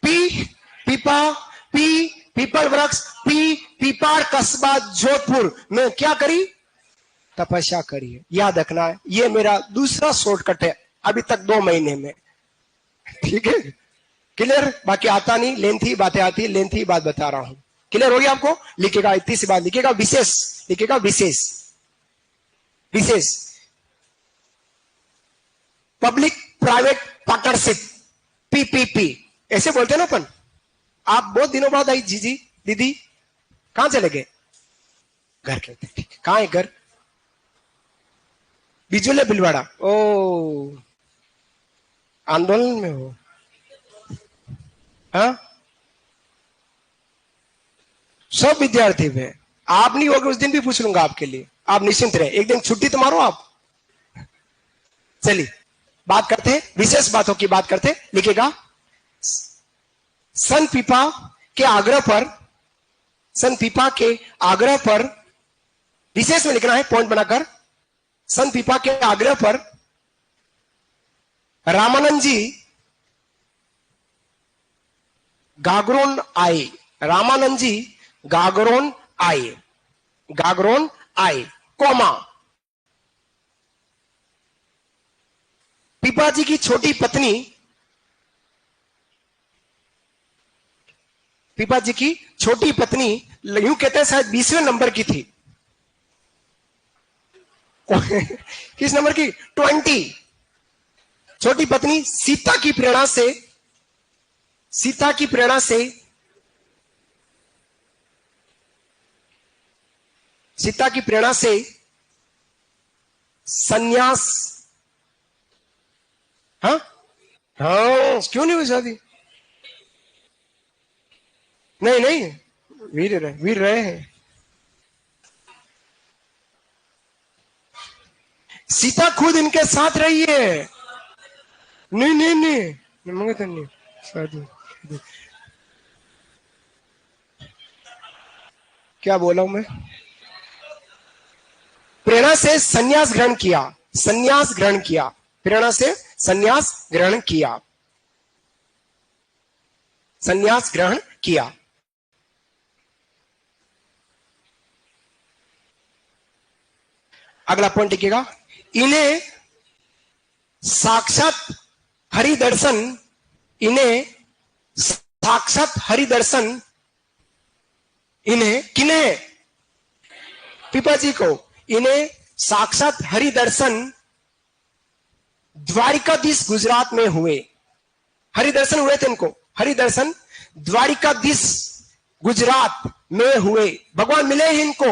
पी पीपा, पी पीपल वृक्ष, पी पीपार कस्बा जोधपुर में क्या करी? तपस्या करी है। याद रखना है। ये मेरा दूसरा शॉर्टकट है अभी तक 2 महीने में। ठीक है? क्लियर? बाकी आता नहीं, लेंथी बातें आती, लेंथी बात बता रहा हूं। क्लियर हो गया आपको? लिखेगा इतनी सी बात, लिखेगा विशेष, लिखेगा विशेष। विशेष पब्लिक प्राइवेट पार्टनरशिप, पीपीपी ऐसे बोलते हैं ना अपन। आप बहुत दिनों बाद आई जीजी दीदी, कहां चले गए? घर के। ठीक है, कहां है घर? बिजुले बिलवाड़ा। ओ, आंदोलन में हो? हाँ, सब विद्यार्थी में। आप नहीं होगे उस दिन भी पूछ लूंगा आपके लिए, आप निश्चिंत रहे। एक दिन छुट्टी तो मारो आप। चलिए बात करते हैं, विशेष बातों की बात करते हैं। लिखेगा संत पीपा के आग्रह पर, संत पीपा के आग्रह पर, विशेष में लिखना है पॉइंट बनाकर। संत पीपा के आग्रह पर रामानंद जी गागरोन आए। रामानंद जी गागरोन आए। गागरोन आए, कोमा पीपा जी की छोटी पत्नी, पीपा जी की छोटी पत्नी यूं कहते हैं शायद 20वें नंबर की थी। किस नंबर की? 20। छोटी पत्नी सीता की प्रेरणा से, सीता की प्रेरणा से, सीता की प्रेरणा से सन्यास, हाँ हाँ, क्यों नहीं हुई शादी? नहीं नहीं, वीर रहे हैं। सीता खुद इनके साथ रही है। नहीं नहीं नहीं, मंगता नहीं शादी। क्या बोला हूं मैं? प्रेरणा से सन्यास ग्रहण किया, सन्यास ग्रहण किया, प्रेरणा से सन्यास ग्रहण किया, सन्यास ग्रहण किया। अगला पॉइंट लिखिएगा, इन्हें साक्षात हरिदर्शन, इन्हें साक्षात हरिदर्शन, इन्हें किन्हें? पीपा जी को। इन्हें साक्षात हरिदर्शन द्वारिकाधीश गुजरात में हुए। हरिदर्शन हुए थे इनको, हरिदर्शन द्वारिकाधीश गुजरात में हुए। भगवान मिले ही इनको,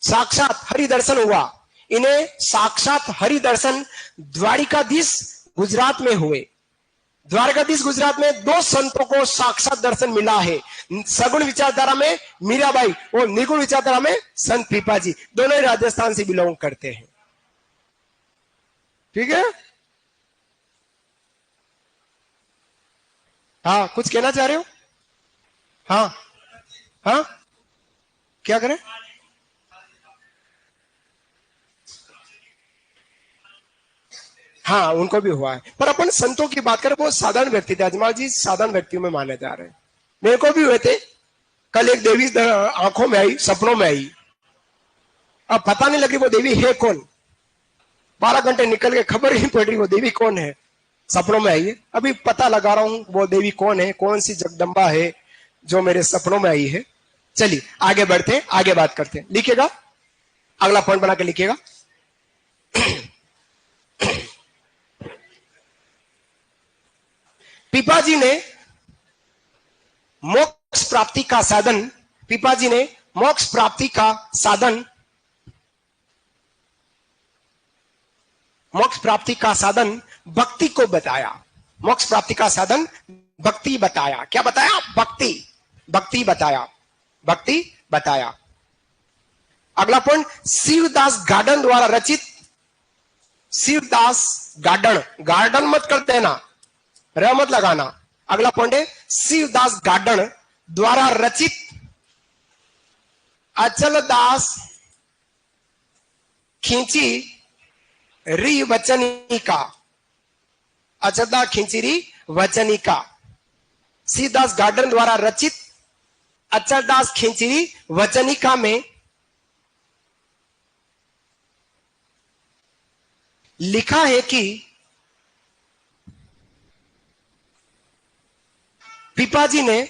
साक्षात हरिदर्शन हुआ। इन्हें साक्षात हरिदर्शन द्वारिकाधीश गुजरात में हुए। द्वारकाधीश गुजरात में दो संतों को साक्षात दर्शन मिला है। सगुण विचारधारा में मीराबाई और निर्गुण विचारधारा में संत पीपाजी, दोनों ही राजस्थान से बिलोंग करते हैं। ठीक है, हाँ कुछ कहना चाह रहे हो? हाँ हाँ, क्या करें? हाँ उनको भी हुआ है, पर अपन संतों की बात करें, बहुत साधारण व्यक्ति थे। अजमल जी साधारण व्यक्तियों में माने जा रहे हैं। मेरे को भी हुए थे। कल एक देवी आंखों में आई, सपनों में आई। अब पता नहीं लगी वो देवी है कौन। 12 घंटे निकल गए, खबर ही नहीं पड़ रही वो देवी कौन है। सपनों में आई है, अभी पता लगा रहा हूं वो देवी कौन है, कौन सी जगदम्बा है जो मेरे सपनों में आई है। चलिए आगे बढ़ते हैं, आगे बात करते हैं। लिखिएगा, अगला पॉइंट बना के लिखिएगा। पीपाजी ने मोक्ष प्राप्ति का साधन, पीपाजी ने मोक्ष प्राप्ति का साधन, मोक्ष प्राप्ति का साधन भक्ति को बताया। मोक्ष प्राप्ति का साधन भक्ति बताया। क्या बताया? भक्ति, भक्ति बताया, भक्ति बताया। अगला पॉइंट, शिवदास गार्डन द्वारा रचित, शिवदास गार्डन, गार्डन मत कर देना, र मत लगाना। अगला पॉइंट है शिवदास गार्डन द्वारा रचित अचलदास खींची री वचनिका, अचलदास खींची री वचनिका। शिवदास गार्डन द्वारा रचित अचलदास खींची री वचनिका में लिखा है कि पीपाजी ने,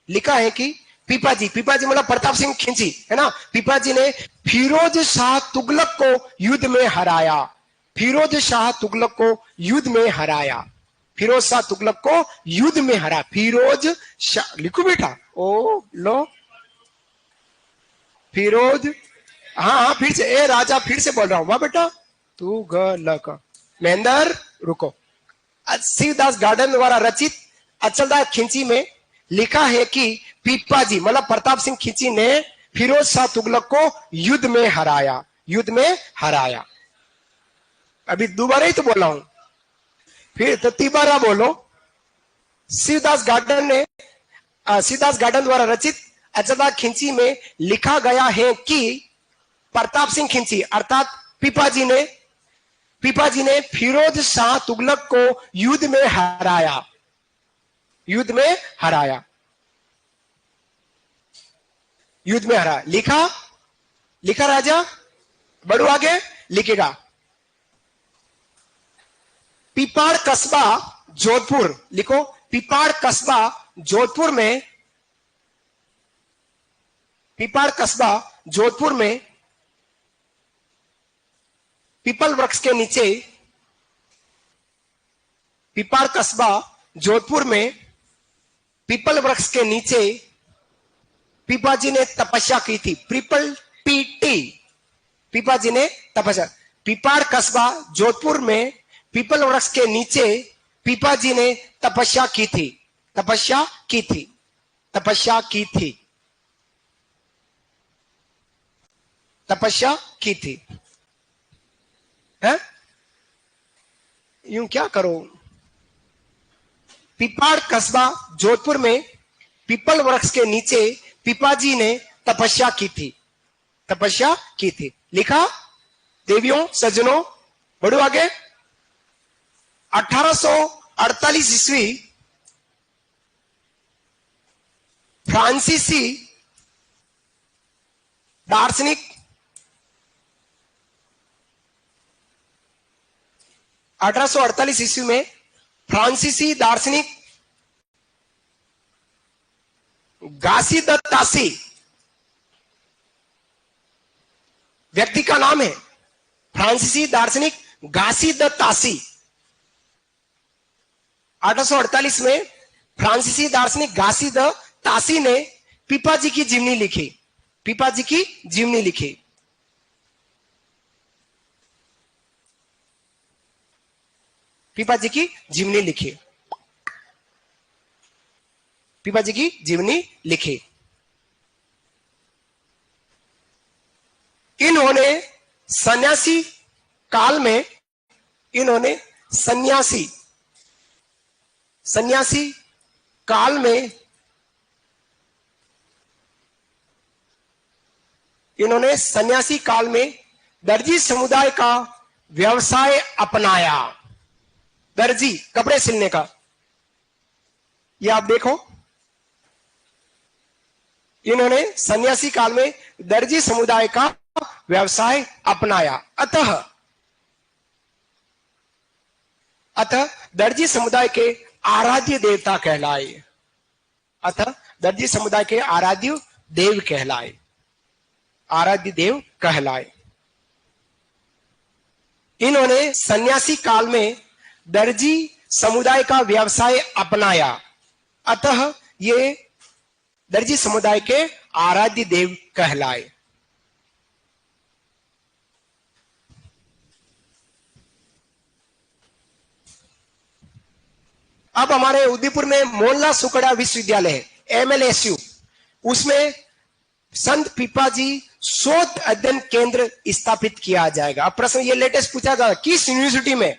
लिखा है कि पीपाजी, पीपाजी मतलब प्रताप सिंह खिंची है ना, पीपाजी ने फिरोज शाह तुगलक को युद्ध में हराया। फिरोज शाह तुगलक को युद्ध में हराया। फिरोज शाह तुगलक को युद्ध में हरा। फिरोज शाह, लिखो बेटा, ओ लो, फिरोज, हाँ हाँ फिर से, ए राजा फिर से बोल रहा हूं, वाह बेटा, तू ग महेंद्र रुको। शिवदास गार्डन द्वारा रचित अचलदास खिंची में लिखा है कि पीपाजी मतलब प्रताप सिंह खिंची ने फिरोज शाह तुगलक को युद्ध में हराया, युद्ध में हराया। अभी दोबारा ही तो बोला हूं, फिर तो तिबारा बोलो। शिवदास गार्डन ने, शिवदास गार्डन द्वारा रचित अचलदास खिंची में लिखा गया है कि प्रताप सिंह खिंची अर्थात पीपाजी ने फिरोज शाह तुगलक को युद्ध में हराया, युद्ध में हराया, युद्ध में हराया। लिखा, लिखा राजा, बढ़ो आगे, लिखेगा। पिपाड़ कस्बा जोधपुर, लिखो, पिपाड़ कस्बा जोधपुर में, पिपाड़ कस्बा जोधपुर में पीपल वृक्ष के नीचे, पिपाड़ कस्बा जोधपुर में पीपल वृक्ष के नीचे पीपाजी ने तपस्या की थी। ट्रिपल पीटी, पीपाजी ने तपस्या। पिपाड़ कस्बा जोधपुर में पीपल वृक्ष के नीचे पीपाजी ने तपस्या की थी, तपस्या की थी, तपस्या की थी, तपस्या की थी। है यूं क्या करो, पिपाड़ कस्बा जोधपुर में पीपल वृक्ष के नीचे पीपाजी ने तपस्या की थी, तपस्या की थी। लिखा देवियों सज्जनों, बढ़ो आगे। 1848 ईस्वी फ्रांसीसी दार्शनिक, 1848 ईस्वी में फ्रांसीसी दार्शनिक घासीदत्त तासी, व्यक्ति का नाम है फ्रांसीसी दार्शनिक घासीदत्त तासी। 1848 में फ्रांसीसी दार्शनिक घासीदत्त तासी ने पीपाजी की जीवनी लिखी, पीपाजी की जीवनी लिखी। पीपा जी की जीवनी लिखी, पीपा जी की जीवनी लिखी। इन्होंने सन्यासी काल में, इन्होंने सन्यासी काल में इन्होंने सन्यासी काल में दर्जी समुदाय का व्यवसाय अपनाया। दर्जी, कपड़े सिलने का, ये आप देखो, इन्होंने सन्यासी काल में दर्जी समुदाय का व्यवसाय अपनाया। अतः दर्जी समुदाय के आराध्य देवता कहलाए, अतः दर्जी समुदाय के आराध्य देव कहलाए, आराध्य देव कहलाए। इन्होंने सन्यासी काल में दर्जी समुदाय का व्यवसाय अपनाया, अतः ये दर्जी समुदाय के आराध्य देव कहलाए। अब हमारे उदयपुर में मोहनलाल सुकड़ा विश्वविद्यालय है, MLSU, उसमें संत पीपा जी शोध अध्ययन केंद्र स्थापित किया जाएगा। अब प्रश्न ये लेटेस्ट पूछा जाएगा, किस यूनिवर्सिटी में,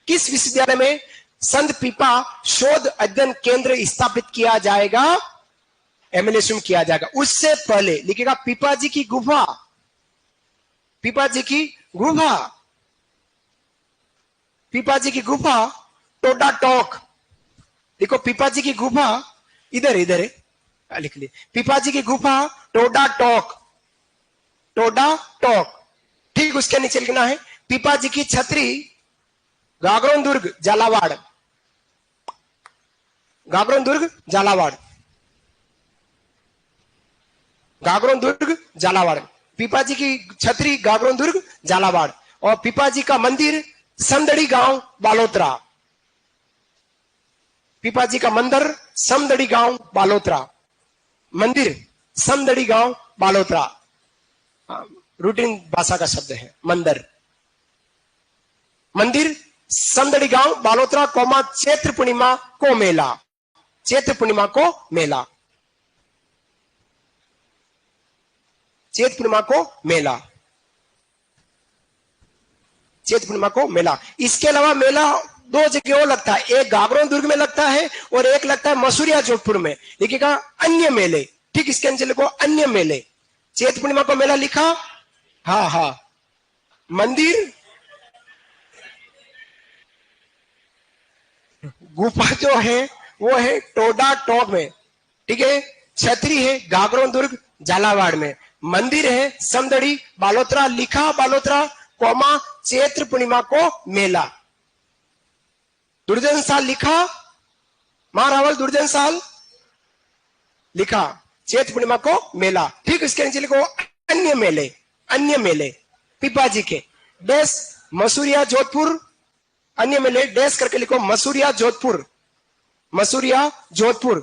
किस विश्वविद्यालय में संत पीपा शोध अध्ययन केंद्र स्थापित किया जाएगा? MLSU में किया जाएगा। उससे पहले लिखेगा पीपा जी की गुफा, पीपा जी की गुफा, पीपा जी की गुफा टोडा टॉक। देखो पीपा जी की गुफा इधर इधर है, लिख ली, पीपा जी की गुफा टोडा टॉक, टोडा टॉक। ठीक उसके नीचे लिखना है पीपा जी की छतरी गागरोन दुर्ग झालावाड़, गागरोन दुर्ग झालावाड़, गागरोन दुर्ग झालावाड़, पीपा जी की छतरी गागरोन दुर्ग झालावाड़। और पीपा जी का मंदिर समदड़ी गांव बालोतरा, पीपा जी का मंदिर समदड़ी गांव बालोतरा, मंदिर समदड़ी गांव बालोतरा, रूटीन भाषा का शब्द है मंदिर, मंदिर समदड़ी गांव बालोतरा, कोमा चैत्र पूर्णिमा को मेला, चैत्र पूर्णिमा को मेला, चैत्र पूर्णिमा को मेला, चैत्र पूर्णिमा को मेला। इसके अलावा मेला दो जगह और लगता है, एक गागरोन दुर्ग में लगता है और एक लगता है मसूरिया जोधपुर में। लिखेगा अन्य मेले, ठीक इसके नीचे लिखो अन्य मेले। चैत्र पूर्णिमा को मेला लिखा, हाँ हाँ, मंदिर गुफा जो है वो है टोडा टॉक में, ठीक है। छतरी है गागरोन दुर्ग झालावाड़ में, मंदिर है समदड़ी बालोतरा, लिखा बालोतरा, कोमा चैत्र पूर्णिमा को मेला। दुर्जन साल लिखा, महारावल दुर्जन साल लिखा, चैत्र पूर्णिमा को मेला। ठीक इसके नीचे लिखो अन्य मेले, अन्य मेले पीपा जी के डैश मसूरिया जोधपुर, अन्य मेले डैश करके लिखो मसूरिया जोधपुर, मसूरिया जोधपुर,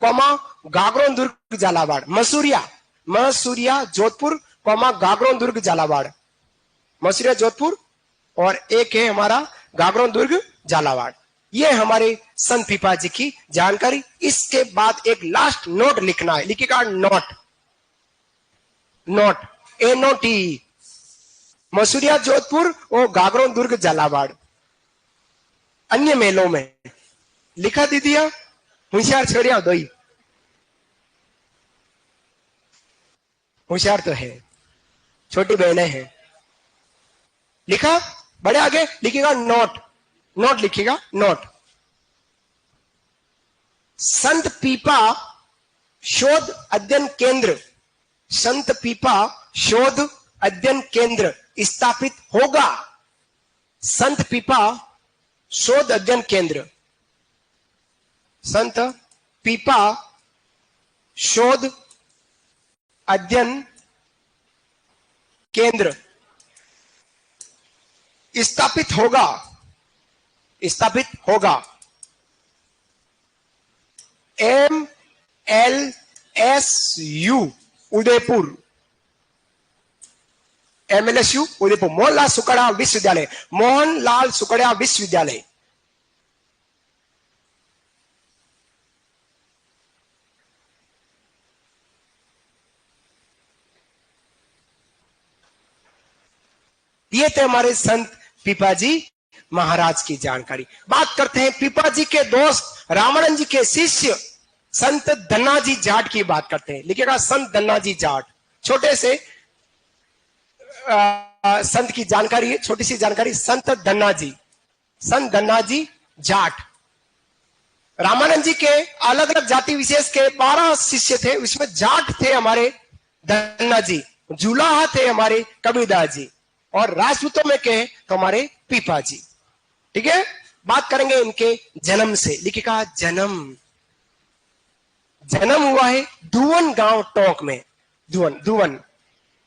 कोमा गागरोन दुर्ग झालावाड़, मसूरिया, मसूरिया जोधपुर, कोमा गागरोन दुर्ग झालावाड़, मसूरिया जोधपुर, और एक है हमारा गागरोन दुर्ग झालावाड़। ये हमारे संत पीपा जी की जानकारी। इसके बाद एक लास्ट नोट लिखना है, लिखिएगा note, note NOT, Masuriya Jodhpur और गागरोन दुर्ग झालावाड़ अन्य मेलों में लिखा दीदिया, होशियार छड़िया दो ही, होशियार तो है, छोटी बहनें हैं। लिखा, बड़े आगे लिखिएगा नोट, नोट लिखिएगा नोट। संत पीपा शोध अध्ययन केंद्र, संत पीपा शोध अध्ययन केंद्र स्थापित होगा, संत पीपा शोध अध्ययन केंद्र, संत पीपा शोध अध्ययन केंद्र स्थापित होगा, स्थापित होगा। MLSU उदयपुर, MLSU उदयपुर, मोहनलाल सुकड़ा विश्वविद्यालय, मोहनलाल सुकड़ा विश्वविद्यालय, ये थे हमारे संत पीपाजी महाराज की जानकारी। बात करते हैं पीपाजी के दोस्त रामानंद जी के शिष्य संत धन्नाजी जाट की बात करते हैं। लिखिएगा संत धन्नाजी जाट। छोटे से संत की जानकारी है, छोटी सी जानकारी। संत धन्नाजी जाट। रामानंद जी के अलग अलग जाति विशेष के 12 शिष्य थे, उसमें जाट थे हमारे धन्ना जी, जुलाहा थे हमारे कबीरदास जी, और राजपूतों में कहे तो हमारे पीपा जी। ठीक है, बात करेंगे इनके जन्म से। लिखिएगा जन्म हुआ है दुवन गांव टोंक में। दुवन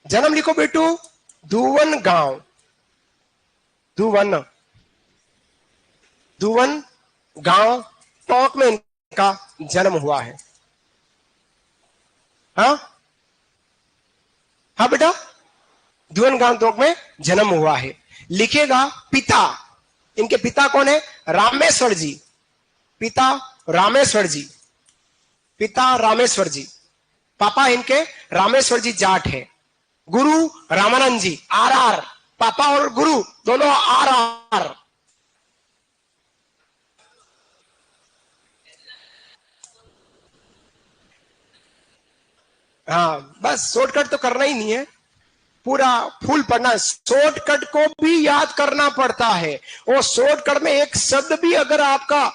जन्म लिखो बेटू, दुवन गांव, दुवन गांव टोंक में इनका जन्म हुआ है। हाँ बेटा, दुवन गांव टोंक में जन्म हुआ है। लिखेगा पिता, इनके पिता कौन है? रामेश्वर जी। पिता रामेश्वर जी। पापा इनके रामेश्वर जी जाट है। गुरु रामानंद जी, आर। पापा और गुरु दोनों आर। हाँ, बस शॉर्टकट तो करना ही नहीं है, पूरा फुल पढ़ना। शॉर्टकट को भी याद करना पड़ता है, और शॉर्टकट में एक शब्द भी अगर आपका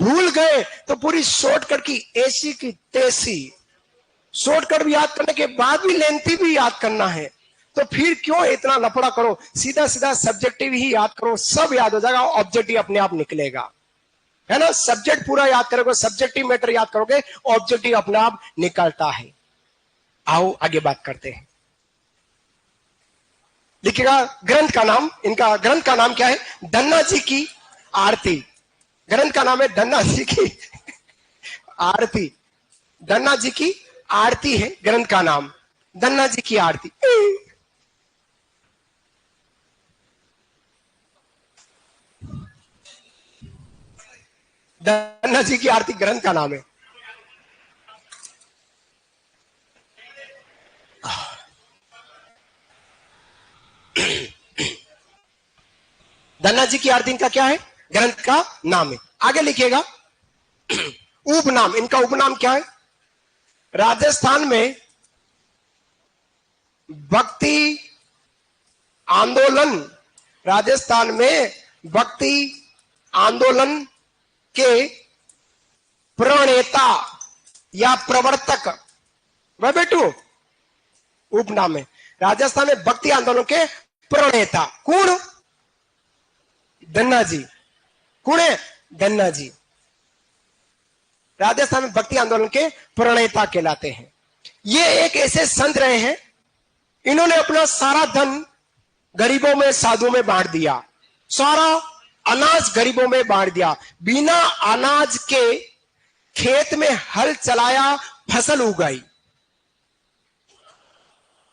भूल गए तो पूरी शॉर्टकट की ऐसी की तैसी। शॉर्टकट भी याद करने के बाद भी लेंथी भी याद करना है, तो फिर क्यों इतना लफड़ा करो? सीधा सीधा सब्जेक्टिव ही याद करो, सब याद हो जाएगा, ऑब्जेक्टिव अपने आप निकलेगा, है ना। सब्जेक्ट पूरा याद करोगे, सब्जेक्टिव मैटर याद करोगे, ऑब्जेक्टिव अपने आप निकलता है। आओ आगे बात करते हैं। लिखिएगा ग्रंथ का नाम, इनका ग्रंथ का नाम क्या है? धन्ना जी की आरती। ग्रंथ का नाम है धन्ना जी की आरती। धन्ना जी की आरती है ग्रंथ का नाम, धन्ना जी की आरती। धन्ना जी की आरती ग्रंथ का नाम है। धन्ना जी की आरती इनका क्या है? ग्रंथ का नाम है। आगे लिखिएगा उपनाम, इनका उपनाम क्या है? राजस्थान में भक्ति आंदोलन, राजस्थान में भक्ति आंदोलन के प्रणेता या प्रवर्तक, वह बेटू उपनाम है। राजस्थान में भक्ति आंदोलन के प्रणेता कौन? धन्ना जी। कौन है? धन्ना जी। राजस्थान में भक्ति आंदोलन के प्रणेता कहलाते हैं। ये एक ऐसे संत रहे हैं, इन्होंने अपना सारा धन गरीबों में, साधुओं में बांट दिया, सारा अनाज गरीबों में बांट दिया। बिना अनाज के खेत में हल चलाया, फसल उगाई।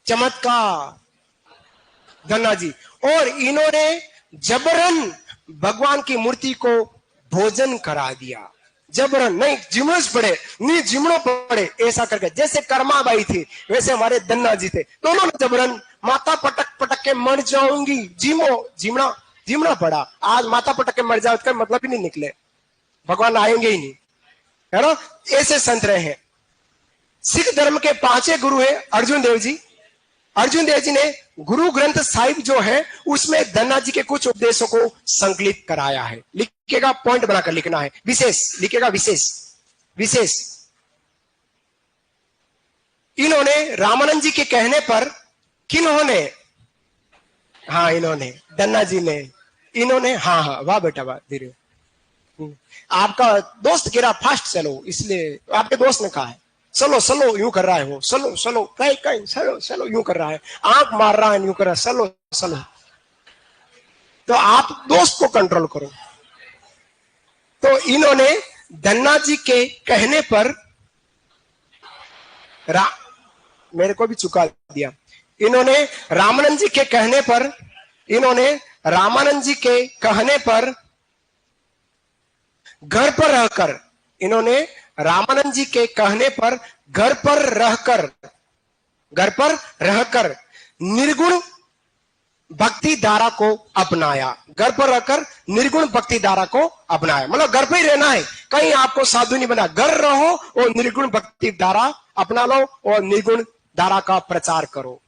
चमत्कार धन्ना जी। और इन्होंने जबरन भगवान की मूर्ति को भोजन करा दिया। जबरन नहीं, जिमस पड़े नहीं, जिमड़ो पड़े, ऐसा करके। जैसे कर्माबाई थी वैसे हमारे धन्ना जी थे। दोनों ने जबरन माता पटक पटक के मर जाऊंगी, जिमना पड़ा। आज माता पटक के मर जाओ, इसका मतलब ही नहीं निकले, भगवान आएंगे ही नहीं, है ना। ऐसे संत रहे हैं। सिख धर्म के 5 गुरु है अर्जुन देव जी। अर्जुन देव जी ने गुरु ग्रंथ साहिब जो है उसमें धन्ना जी के कुछ उपदेशों को संकलित कराया है। लिखिएगा, पॉइंट बनाकर लिखना है। विशेष लिखिएगा, विशेष। इन्होंने रामानंद जी के कहने पर, किन्होंने? हाँ इन्होंने, धन्ना जी ने, इन्होंने। हाँ, वाह बेटा वाह, धीरे। आपका दोस्त कह रहा फास्ट चलो, इसलिए आपके दोस्त ने कहा है चलो यूं कर रहा है वो, चलो कहीं चलो यूं कर रहा है, आंख मार रहा है, यूं कर रहा है, चलो। तो आप दोस्त को कंट्रोल करो। तो इन्होंने धन्ना जी के कहने पर मेरे को भी चुका दिया। इन्होंने रामानंद जी के कहने पर, घर पर रहकर, इन्होंने रामानंद जी के कहने पर घर पर रहकर निर्गुण भक्ति धारा को अपनाया, घर पर रहकर निर्गुण भक्ति धारा को अपनाया। मतलब घर पे ही रहना है, कहीं आपको साधु नहीं बना, घर रहो और निर्गुण भक्ति धारा अपना लो और निर्गुण धारा का प्रचार करो।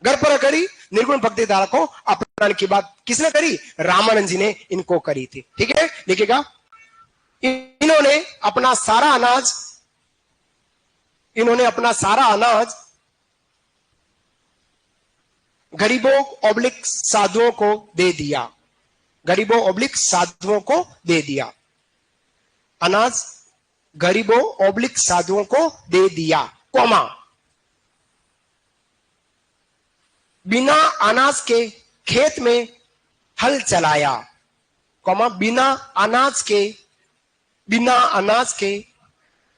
घर पर रहकर ही निर्गुण भक्ति धारा को अपनाने की बात किसने करी? रामानंद जी ने इनको करी थी। ठीक है, लिखिएगा। इन्होंने अपना सारा अनाज गरीबों ऑब्लिक साधुओं को दे दिया। गरीबों ऑब्लिक साधुओं को दे दिया। अनाज गरीबों ऑब्लिक साधुओं को दे दिया, कौमा बिना अनाज के खेत में हल चलाया, कौमा बिना अनाज के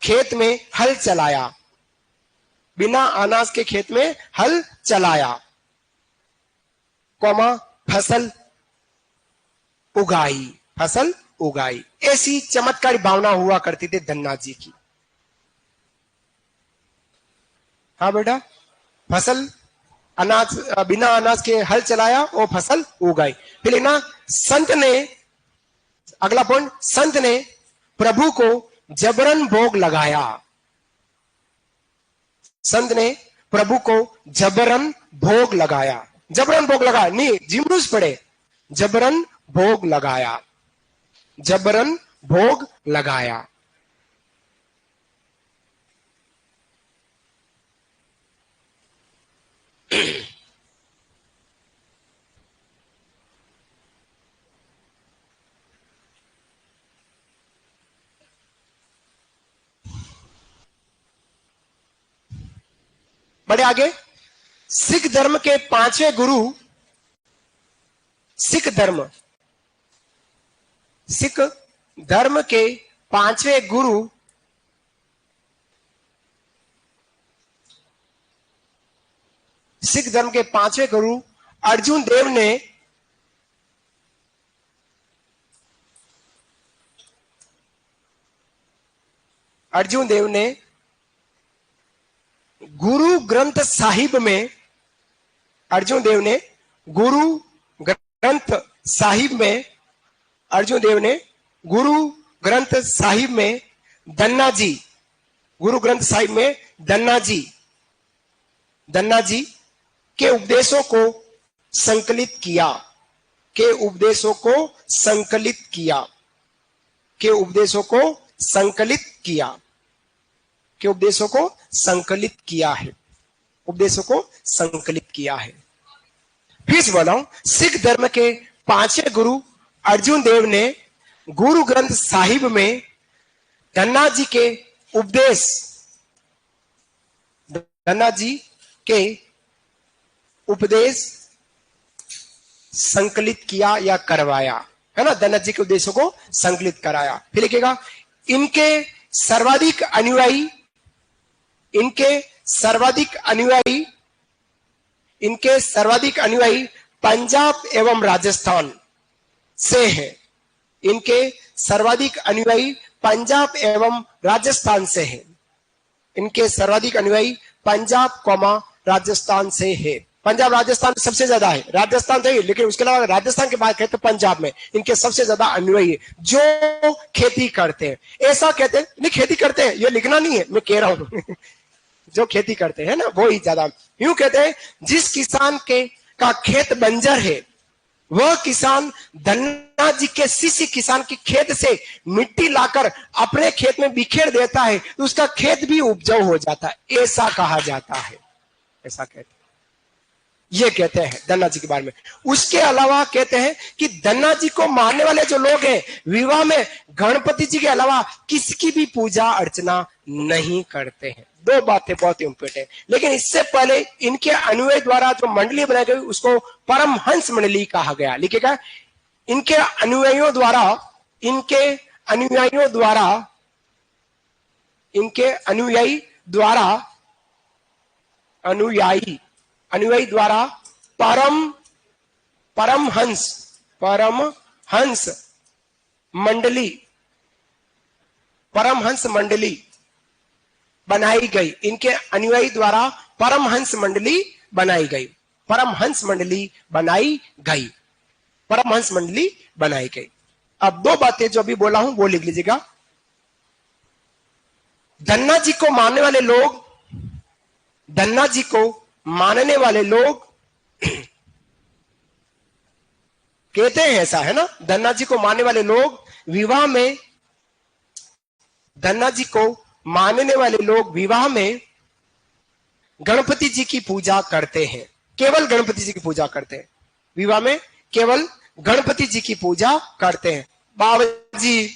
खेत में हल चलाया, बिना अनाज के खेत में हल चलाया, कौमा फसल उगाई। ऐसी चमत्कारी भावना हुआ करती थी धन्ना जी की। हाँ बेटा, फसल अनाज बिना अनाज के हल चलाया और फसल उगाई। फिर ना संत ने, अगला पॉइंट, संत ने प्रभु को जबरन भोग लगाया। संत ने प्रभु को जबरन भोग लगाया। जबरन भोग लगाया नहीं, जिमरूस पड़े, जबरन भोग लगाया, जबरन भोग लगाया। बड़े आगे, सिख धर्म के पांचवें गुरु, सिख धर्म के पांचवें गुरु सिख धर्म के पांचवें गुरु अर्जुन देव ने गुरु ग्रंथ साहिब में, अर्जुन देव ने गुरु ग्रंथ साहिब में, अर्जुन देव ने गुरु ग्रंथ साहिब में धन्ना जी, गुरु ग्रंथ साहिब में धन्ना जी के उपदेशों को संकलित किया, के उपदेशों को संकलित किया, के उपदेशों को संकलित किया, के उपदेशों को संकलित किया है, उपदेशों को संकलित किया है। फिर से बोला हूं, सिख धर्म के पांचवें गुरु अर्जुन देव ने गुरु ग्रंथ साहिब में धन्ना जी के उपदेश, धन्ना जी के उपदेश संकलित किया या करवाया, है ना, धन्ना जी के उपदेशों को संकलित कराया। फिर लिखेगा, इनके सर्वाधिक अनुयायी पंजाब एवं राजस्थान से है। इनके सर्वाधिक अनुयायी पंजाब एवं राजस्थान से है। इनके सर्वाधिक अनुयायी पंजाब राजस्थान से है। पंजाब राजस्थान सबसे ज्यादा है, राजस्थान तो है, लेकिन उसके अलावा राजस्थान के बाद कहते हैं पंजाब में इनके सबसे ज्यादा अनुयायी है जो खेती करते हैं। ऐसा कहते हैं, नहीं खेती करते हैं, ये लिखना नहीं है, मैं कह रहा हूं जो खेती करते हैं ना वो ही ज्यादा। यूं कहते हैं, जिस किसान का खेत बंजर है वह किसान धन्ना जी के शिष्य किसान के खेत से मिट्टी लाकर अपने खेत में बिखेर देता है तो उसका खेत भी उपजाऊ हो जाता है, ऐसा कहा जाता है, ऐसा कहते हैं। ये कहते हैं धन्ना जी के बारे में। उसके अलावा कहते हैं कि धन्ना जी को मानने वाले जो लोग हैं विवाह में गणपति जी के अलावा किसी की भी पूजा अर्चना नहीं करते हैं। दो बातें बहुत इंपॉर्टेंट है। लेकिन इससे पहले इनके अनुयायी द्वारा जो मंडली बनाई गई उसको परमहंस मंडली कहा गया। लिखेगा, इनके अनुयायियों द्वारा परमहंस मंडली बनाई गई। इनके अनुयायी द्वारा परमहंस मंडली बनाई गई। परमहंस मंडली बनाई गई, परमहंस मंडली बनाई गई। अब दो बातें जो अभी बोला हूं वो लिख लीजिएगा। धन्ना जी को मानने वाले लोग, धन्ना जी को मानने वाले लोग कहते हैं ऐसा, है ना, धन्ना जी को मानने वाले लोग विवाह में, धन्ना जी को मानने वाले लोग विवाह में गणपति जी की पूजा करते हैं, केवल गणपति जी की पूजा करते हैं, विवाह में केवल गणपति जी की पूजा करते हैं। बाबा जी,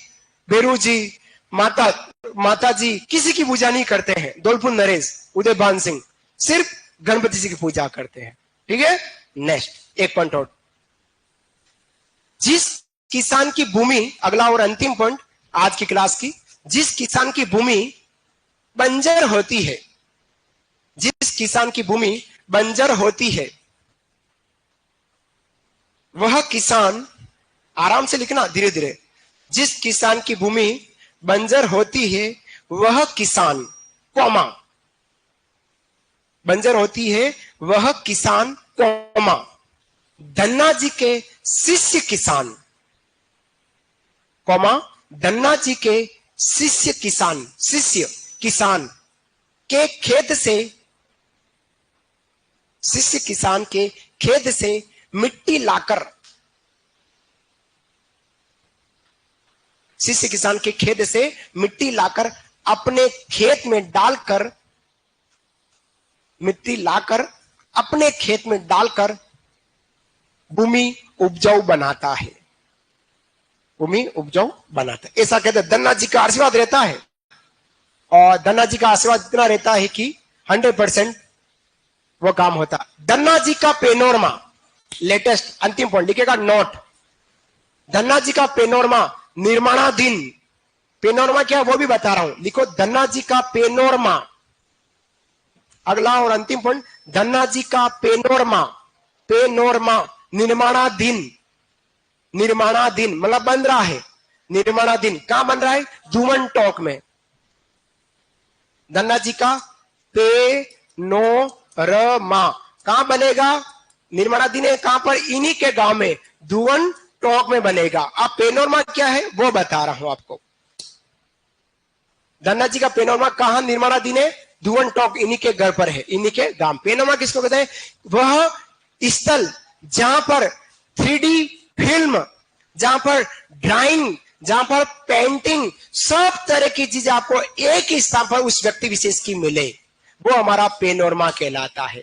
बेरू जी, माता जी किसी की पूजा नहीं करते हैं। दौलपुर नरेश, उदयभान सिंह सिर्फ गणपति जी की पूजा करते हैं। ठीक है, नेक्स्ट एक पॉइंट और। जिस किसान की भूमि, अगला और अंतिम पॉइंट आज की क्लास की, जिस किसान की भूमि बंजर होती है, जिस किसान की भूमि बंजर होती है, वह किसान, आराम से लिखना धीरे धीरे, जिस किसान की भूमि बंजर होती है वह किसान, कौमा, बंजर होती है वह किसान, कौमा, धन्ना जी के शिष्य किसान, कौमा, धन्ना जी के शिष्य किसान, शिष्य किसान के खेत से, शिष्य किसान के खेत से मिट्टी लाकर, शिष्य किसान के खेत से मिट्टी लाकर अपने खेत में डालकर, मिट्टी लाकर अपने खेत में डालकर भूमि उपजाऊ बनाता है, भूमि उपजाऊ बनाता है। ऐसा कहते हैं। धन्ना जी का आशीर्वाद रहता है, और धन्ना जी का आशीर्वाद इतना रहता है कि 100% वो काम होता है। धन्ना जी का पेनोरमा, लेटेस्ट अंतिम पॉइंट लिखेगा नोट, धन्ना जी का पेनोरमा निर्माणाधीन, पेनोरमा क्या है वो भी बता रहा हूं, लिखो धन्ना जी का पेनोरमा। अगला और अंतिम पॉइंट, धन्ना जी का पेनोरमा, पेनोरमा निर्माणाधीन, निर्माणाधीन मतलब बन रहा है, निर्माणाधीन कहां बन रहा है, धुवन टोक में। धन्ना जी का पेनोरमा कहां बनेगा, निर्माणाधीन है, कहां पर, इन्हीं के गांव में धुवन टोक में बनेगा। अब पेनोरमा क्या है वो बता रहा हूं आपको। धन्ना जी का पेनोरमा कहां निर्माणाधीन है, धुवन टोक, इन्हीं के घर पर है, इन्हीं के गांव। पेनोरमा किसको कहते हैं, वह स्थल जहां पर 3D फिल्म, जहां पर ड्राइंग, जहां पर पेंटिंग, सब तरह की चीजें आपको एक ही स्थान पर उस व्यक्ति विशेष की मिले, वो हमारा पेनोरमा कहलाता है।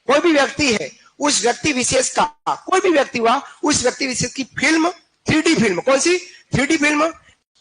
कोई भी व्यक्ति है, उस व्यक्ति विशेष का, कोई भी व्यक्ति हुआ, उस व्यक्ति विशेष की फिल्म, 3D फिल्म, कौन सी 3D फिल्म,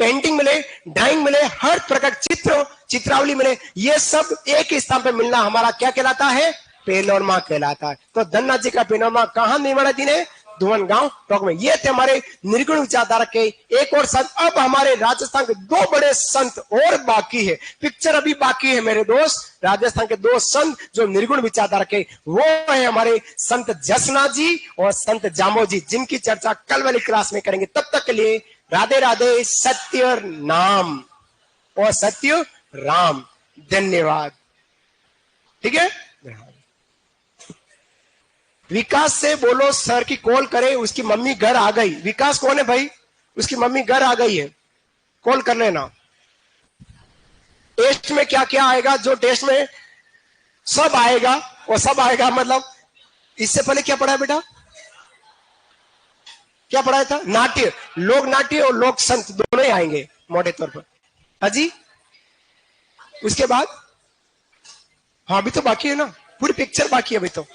पेंटिंग मिले, ड्राइंग मिले, हर प्रकार चित्र, चित्रावली मिले, ये सब एक ही स्थान पर मिलना हमारा क्या कहलाता है, पेनोरमा कहलाता है। तो धन्ना जी का पेनोरमा कहां निर्माणाधीन है, धुवन गांव टोक में। ये थे हमारे निर्गुण विचारधारा के एक और संत। अब हमारे राजस्थान के दो बड़े संत और बाकी है, पिक्चर अभी बाकी है मेरे दोस्त। राजस्थान के दो संत जो निर्गुण विचारधारा के, वो है हमारे संत जसना जी और संत जामो जी, जिनकी चर्चा कल वाली क्लास में करेंगे। तब तक के लिए राधे राधे, सत्य नाम और सत्य राम। धन्यवाद। ठीक है, विकास से बोलो सर की कॉल करे, उसकी मम्मी घर आ गई। विकास कौन है भाई, उसकी मम्मी घर आ गई है, कॉल कर लेना। टेस्ट में क्या क्या आएगा, जो टेस्ट में सब आएगा वो सब आएगा। मतलब इससे पहले क्या पढ़ा है बेटा, क्या पढ़ाया था, नाट्य, लोक नाट्य और लोक संत दोनों ही आएंगे मोटे तौर पर। हाजी, उसके बाद हाँ अभी तो बाकी है ना, पूरी पिक्चर बाकी है अभी तो।